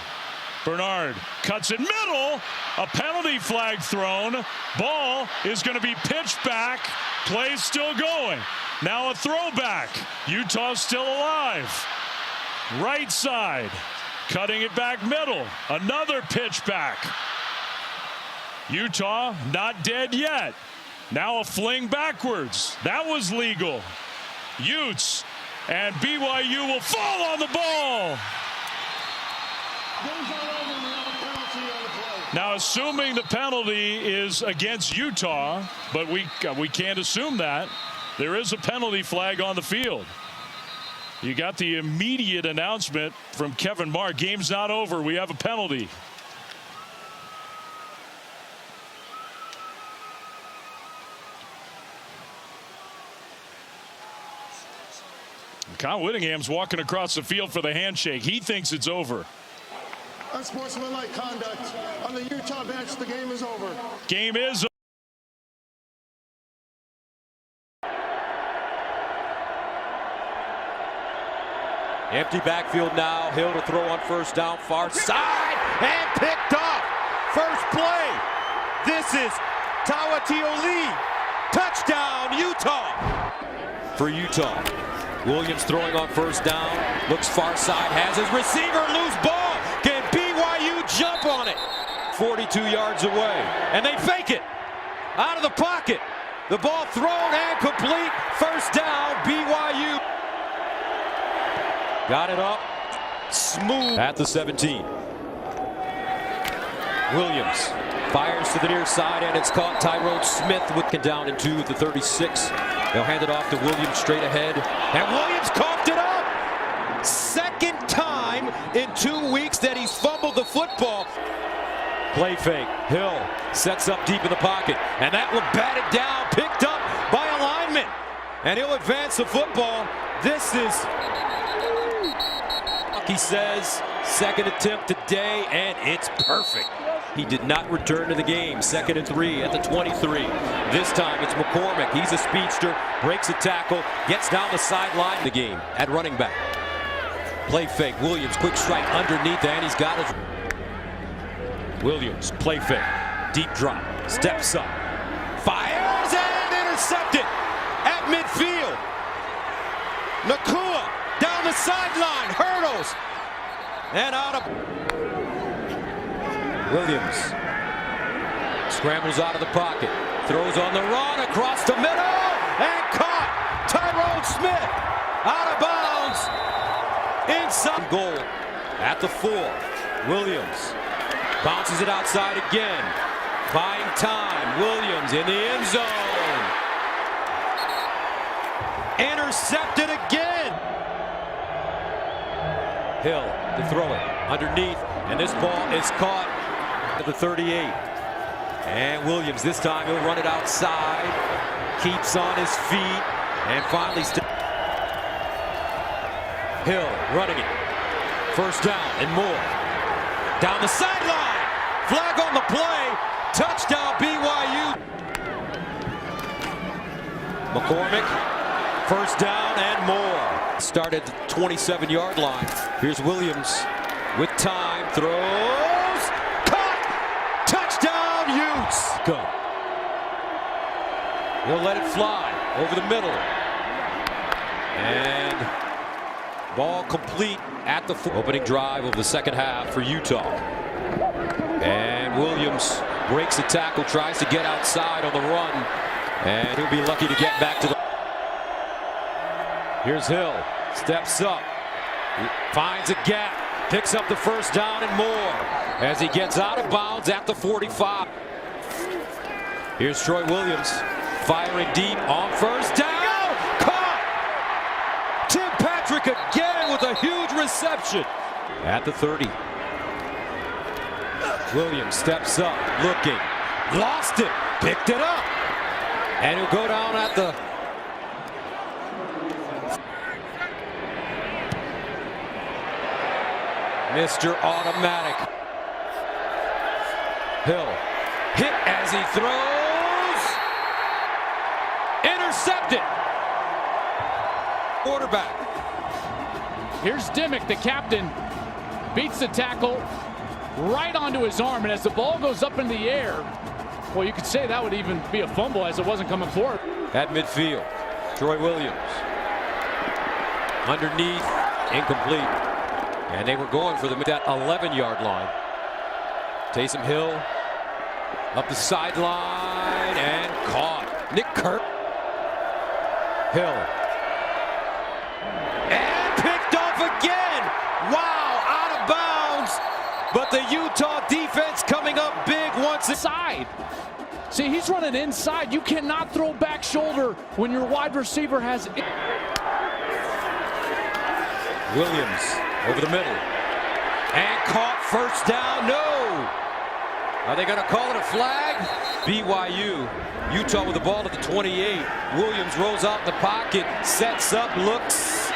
Bernard cuts it middle. A penalty flag thrown. Ball is going to be pitched back. Play still going. Now a throwback. Utah's still alive. Right side. Cutting it back middle. Another pitch back. Utah not dead yet. Now a fling backwards. That was legal. Utes and BYU will fall on the ball. Now, assuming the penalty is against Utah, but we can't assume that. There is a penalty flag on the field. You got the immediate announcement from Kevin Marr. Game's not over. We have a penalty. Kyle Whittingham's walking across the field for the handshake. He thinks it's over. Unsportsmanlike conduct on the Utah bench. The game is over. Game is over. Empty backfield now. Hill to throw on first down, far side, and picked off. First play. This is Tawatioli. Touchdown, Utah. For Utah. Williams throwing on first down. Looks far side. Has his receiver. Loose ball. Can BYU jump on it? 42 yards away. And they fake it. Out of the pocket. The ball thrown and complete. First down, BYU. Got it up. Smooth. At the 17. Williams fires to the near side, and it's caught. Tyrone Smith with it down into the 36. They'll hand it off to Williams straight ahead. And Williams coughed it up. Second time in 2 weeks that he's fumbled the football. Play fake. Hill sets up deep in the pocket. And that one batted down, picked up by a lineman. And he'll advance the football. This is, he says, second attempt today, and it's perfect. He did not return to the game. 2nd and 3 at the 23. This time it's McCormick. He's a speedster, breaks a tackle, gets down the sideline. The game at running back. Play fake. Williams, quick strike underneath, and he's got it. Williams, play fake. Deep drop. Steps up. Fires and intercepted at midfield. Nakua down the sideline. Hurdles. And out of... Williams scrambles out of the pocket, throws on the run across the middle, and caught. Tyrone Smith out of bounds inside goal at the 4. Williams bounces it outside again, buying time. Williams in the end zone, intercepted again. Hill to throw it underneath, and this ball is caught at the 38. And Williams this time he'll run it outside, keeps on his feet, and finally Hill running it. First down and more. Down the sideline. Flag on the play. Touchdown BYU. McCormick. First down and more. Started at the 27-yard line. Here's Williams with time. Throws. Caught. Touchdown Utes. Go. He'll let it fly over the middle. And ball complete at the opening drive of the second half for Utah. And Williams breaks the tackle, tries to get outside on the run, and he'll be lucky to get back to the... Here's Hill, steps up, finds a gap, picks up the first down and more as he gets out of bounds at the 45. Here's Troy Williams firing deep on first down. back again with a huge reception. At the 30. Williams steps up, looking. Lost it. Picked it up. And he'll go down at the... Mr. Automatic. Hill. Hit as he throws. Intercepted. Quarterback. Here's Dimmick, the captain. Beats the tackle right onto his arm. And as the ball goes up in the air, well, you could say that would even be a fumble as it wasn't coming forward. At midfield, Troy Williams. Underneath, incomplete. And they were going for that 11-yard line. Taysom Hill up the sideline and caught. Nick Kirk. Hill. And picked off again. Wow, out of bounds. But the Utah defense coming up big once inside. See, he's running inside. You cannot throw back shoulder when your wide receiver has... Williams over the middle. And caught, first down, no. Are they going to call it a flag? BYU, Utah with the ball at the 28. Williams rolls out in the pocket, sets up, looks.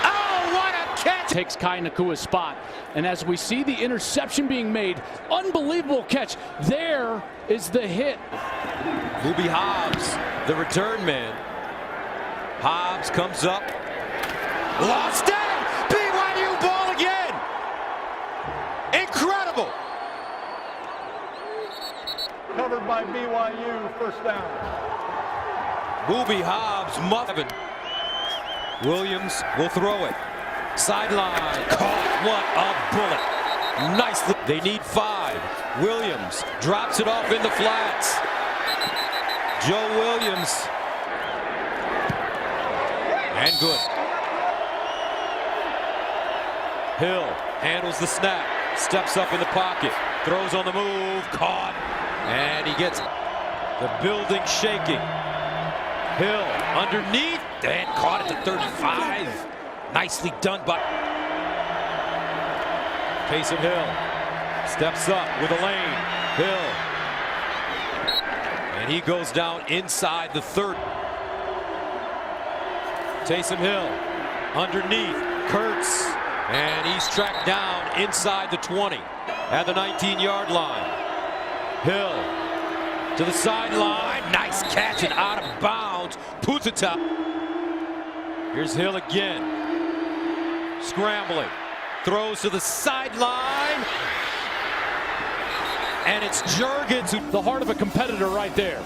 Oh, what a catch! Takes Kai Nakua's spot. And as we see the interception being made, unbelievable catch. There is the hit. Ruby Hobbs, the return man. Hobbs comes up. Lost it! BYU ball again! Incredible! Covered by BYU, first down. Ruby Hobbs, Muffin. Williams will throw it. Sideline, caught, what a bullet. Nicely, they need 5. Williams drops it off in the flats. Joe Williams. And good. Hill handles the snap, steps up in the pocket, throws on the move, caught, and he gets the building shaking. Hill underneath and caught at the 35. Nicely done by Taysom Hill. Steps up with a lane. Hill. And he goes down inside the 30. Taysom Hill underneath. Kurtz. And he's tracked down inside the 20 at the 19-yard line. Hill to the sideline. Nice catch and out of bounds. Putata. Here's Hill again. Scrambling. Throws to the sideline. And it's Jurgens, the heart of a competitor right there.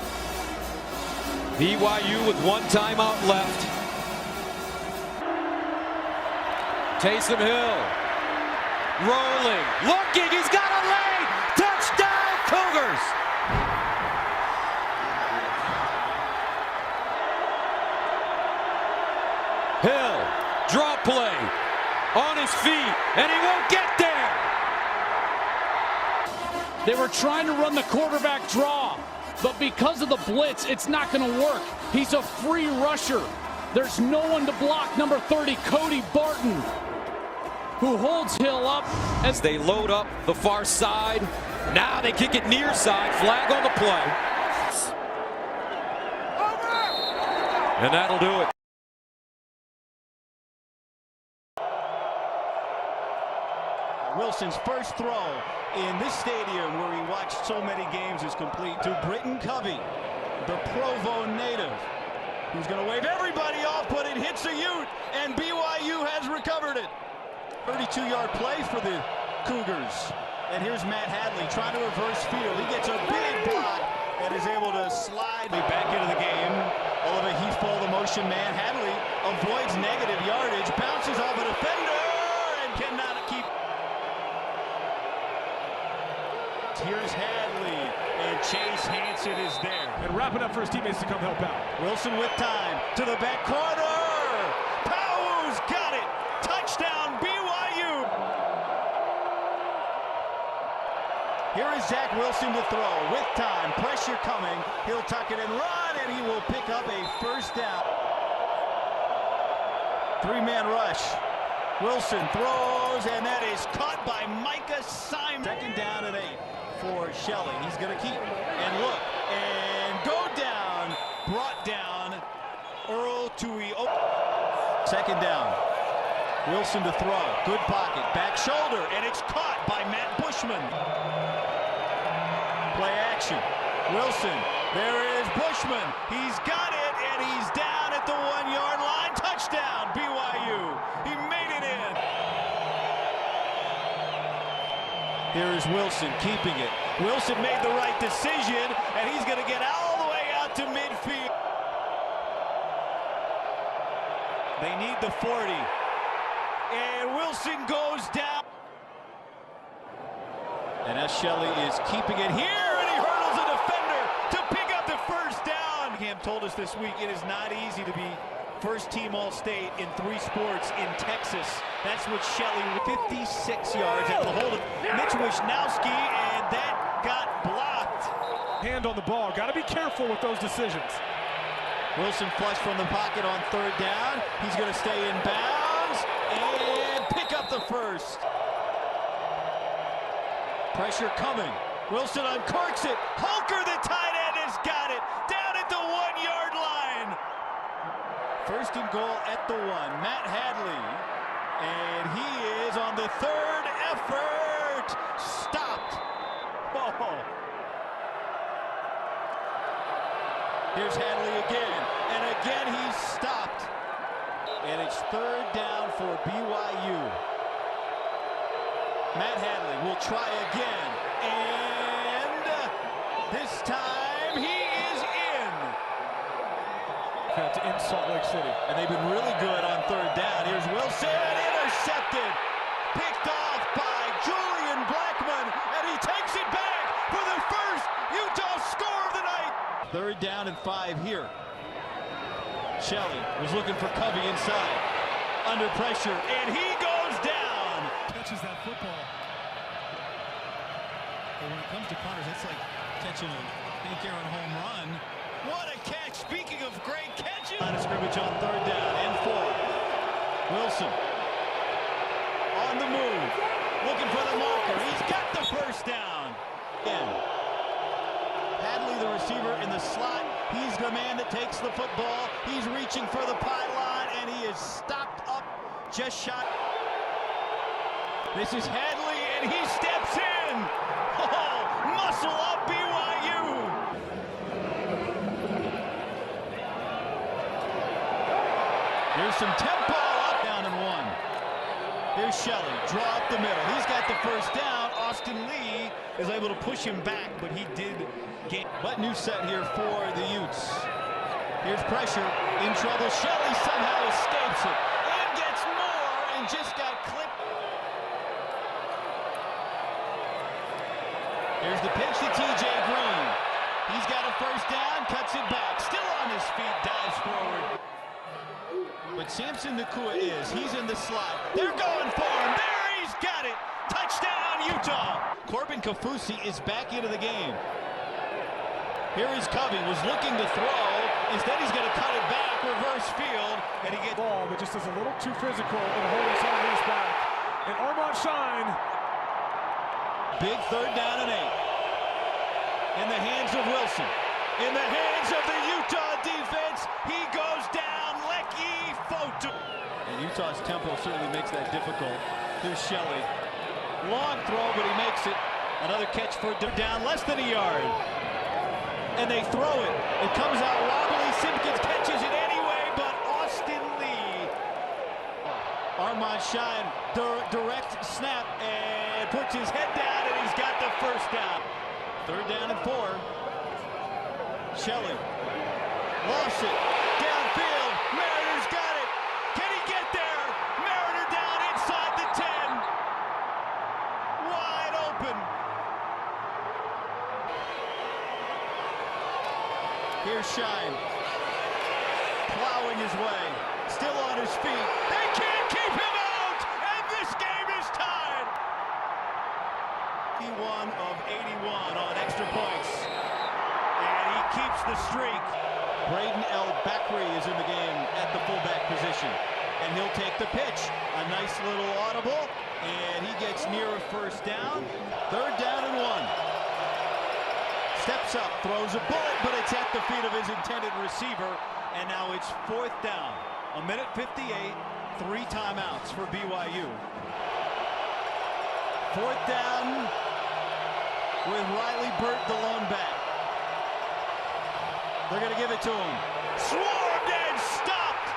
BYU with 1 timeout left. Taysom Hill. Rolling. Looking. He's got a lane. Touchdown, Cougars. Hill. Draw play. On his feet. And he won't get there. They were trying to run the quarterback draw, but because of the blitz, it's not going to work. He's a free rusher. There's no one to block number 30, Cody Barton, who holds Hill up as they load up the far side. Now they kick it near side. Flag on the play. And that'll do it. Wilson's first throw in this stadium where he watched so many games is complete to Britton Covey, the Provo native, who's going to wave everybody off, but it hits a Ute, and BYU has recovered it. 32-yard play for the Cougars. And here's Matt Hadley trying to reverse field. He gets a big block and is able to slide back into the game. Oliver Heathfall, the motion man. Hadley avoids negative yardage, bounces off a defender, and cannot keep. Here's Hadley, and Chase Hansen is there. And wrapping up for his teammates to come help out. Wilson with time to the back corner. Powell's got it. Touchdown, BYU. Here is Zach Wilson to throw with time. Pressure coming. He'll tuck it and run, and he will pick up a first down. Three-man rush. Wilson throws, and that is caught by Micah Simon. Second down and 8 for Shelley. He's going to keep and look and go down. Brought down. Earl Tui. Second down. Wilson to throw. Good pocket. Back shoulder, and it's caught by Matt Bushman. Play action. Wilson. There is Bushman. He's got it, and he's down at the 1-yard line. Touchdown, BYU. He made it in. Here is Wilson keeping it. Wilson made the right decision, and he's going to get all the way out to midfield. They need the 40. And Wilson goes down. And as Shelley is keeping it here, and he hurdles a defender to pick up the first down. Cam told us this week it is not easy to be first-team All-State in 3 sports in Texas. That's what Shelley, 56 yards at the hold of Mitch Wisnowski, and that got blocked. Hand on the ball. Got to be careful with those decisions. Wilson flush from the pocket on third down. He's going to stay in bounds and pick up the first. Pressure coming. Wilson uncorks it. Holker, the tight end, has got it. Down at the 1-yard line. First and goal at the 1. Matt Hadley. And he is on the third effort. Stopped. Oh. Here's Hadley again. And again he's stopped. And it's third down for BYU. Matt Hadley will try again, and this time he is in. In Salt Lake City. And they've been really good on third down. Here's Wilson, intercepted, picked off by Julian Blackman, and he takes it back for the first Utah score of the night. Third down and 5 here. Shelley was looking for Covey inside, under pressure, and he goes down. Catches that football. But when it comes to Connors, that's like catching a Hank Aaron home run. What a catch! Speaking of great catches. Line of scrimmage on third down and 4. Wilson on the move, looking for the marker. He's got the first down. Again, Hadley, the receiver in the slot. He's the man that takes the football. He's reaching for the pylon, and he is stopped up just shy. This is Hadley, and he steps in. Oh, muscle up, BYU. Here's some tempo, up, down and 1. Here's Shelley, draw up the middle. He's got the first down. Austin Lee is able to push him back, but he did get. But new set here for the Utes. Here's pressure, in trouble. Shelley somehow escapes it and gets more, and just got clipped. Here's the pitch to TJ Green. He's got a first down, cuts it back. Still on his feet, dives forward. But Samson Nakua he's in the slot. They're going for him. There, he's got it. Touchdown, Utah. Corbin Kafusi is back into the game. Here is Covey, was looking to throw. Instead, he's going to cut it back, reverse field, and he gets ball, but just is a little too physical and holding us on his back. And Armand Shine. Big third down and 8. In the hands of Wilson. In the hands of the Utah defense. He goes down. Lecky Fotu. And Utah's tempo certainly makes that difficult. Here's Shelley. Long throw, but he makes it. Another catch for down less than a yard. And they throw it. It comes out wobbly. Simpkins catches it anyway, but Austin Lee. Armand Shine, direct snap, and puts his head down, and he's got the first down. Third down and 4. Shelley lost it. Downfield. Mariners got it. Can he get there? Mariner down inside the 10. Wide open. Here's Shine. Plowing his way. Still on his feet. They can't keep him out! And this game is tied! 81 of 81 on extra points. And he keeps the streak. Braden El Bakri is in the game at the fullback position. and he'll take the pitch. A nice little audible, and he gets near a first down. 3rd down and 1. Steps up, throws a bullet, but it's at the feet of his intended receiver, and now it's 4th down. 1:58, 3 timeouts for BYU. 4th down with Riley Burt, the lone back. They're going to give it to him. Swarmed and stopped.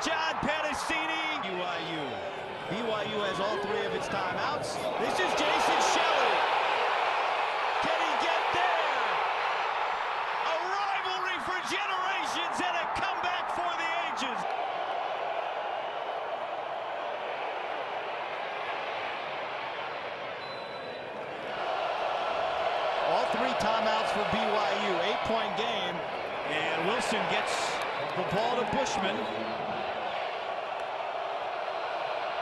John Pedicini. BYU has all 3 of its timeouts. This is Jason Shelley. Can he get there? A rivalry for generations and a comeback for the ages. All 3 timeouts for BYU. 8-point game. And Wilson gets the ball to Bushman.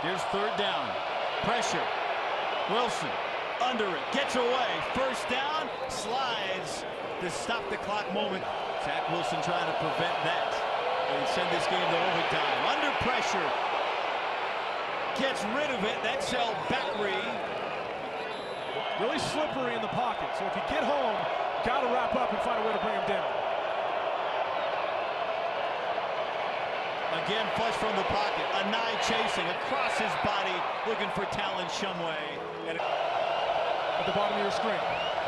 Here's 3rd down. Pressure. Wilson under it. Gets away. 1st down. Slides to stop the clock moment. Zach Wilson trying to prevent that. And send this game to overtime. Under pressure. Gets rid of it. That's El Bakri. Really slippery in the pocket. So if you get home, got to wrap up and find a way to bring him down. Again, flush from the pocket. Anai chasing across his body, looking for Talon Shumway. And at the bottom of your screen.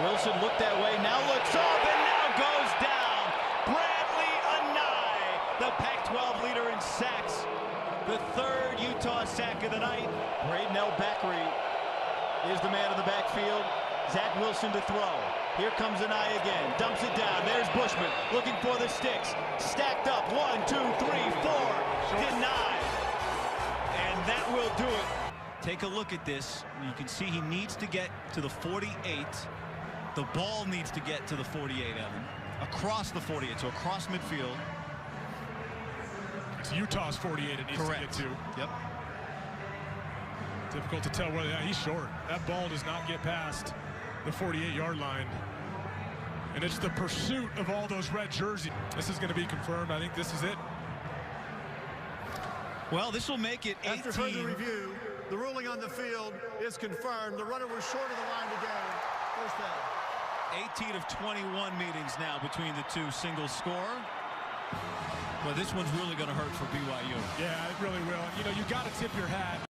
Wilson looked that way, now looks up, and now goes down. Bradley Anai, the Pac-12 leader in sacks. The 3rd Utah sack of the night. Braden El Bakri is the man in the backfield. Zach Wilson to throw. Here comes Anai again. Dumps it down. There's Bushman looking for the sticks. Stacked up. 1, 2, 3, 4. Denied. And that will do it. Take a look at this. You can see he needs to get to the 48. The ball needs to get to the 48, Evan. Across the 48, so across midfield. It's Utah's 48 it needs to get to. Yep. Difficult to tell whether he's short. That ball does not get past the 48-yard line. And it's the pursuit of all those red jerseys. This is going to be confirmed. I think this is it. Well, this will make it 18. After further review, the ruling on the field is confirmed. The runner was short of the line to gain. First down. 18 of 21 meetings now between the 2, single score. But this one's really going to hurt for BYU. Yeah, it really will. You know, you got to tip your hat.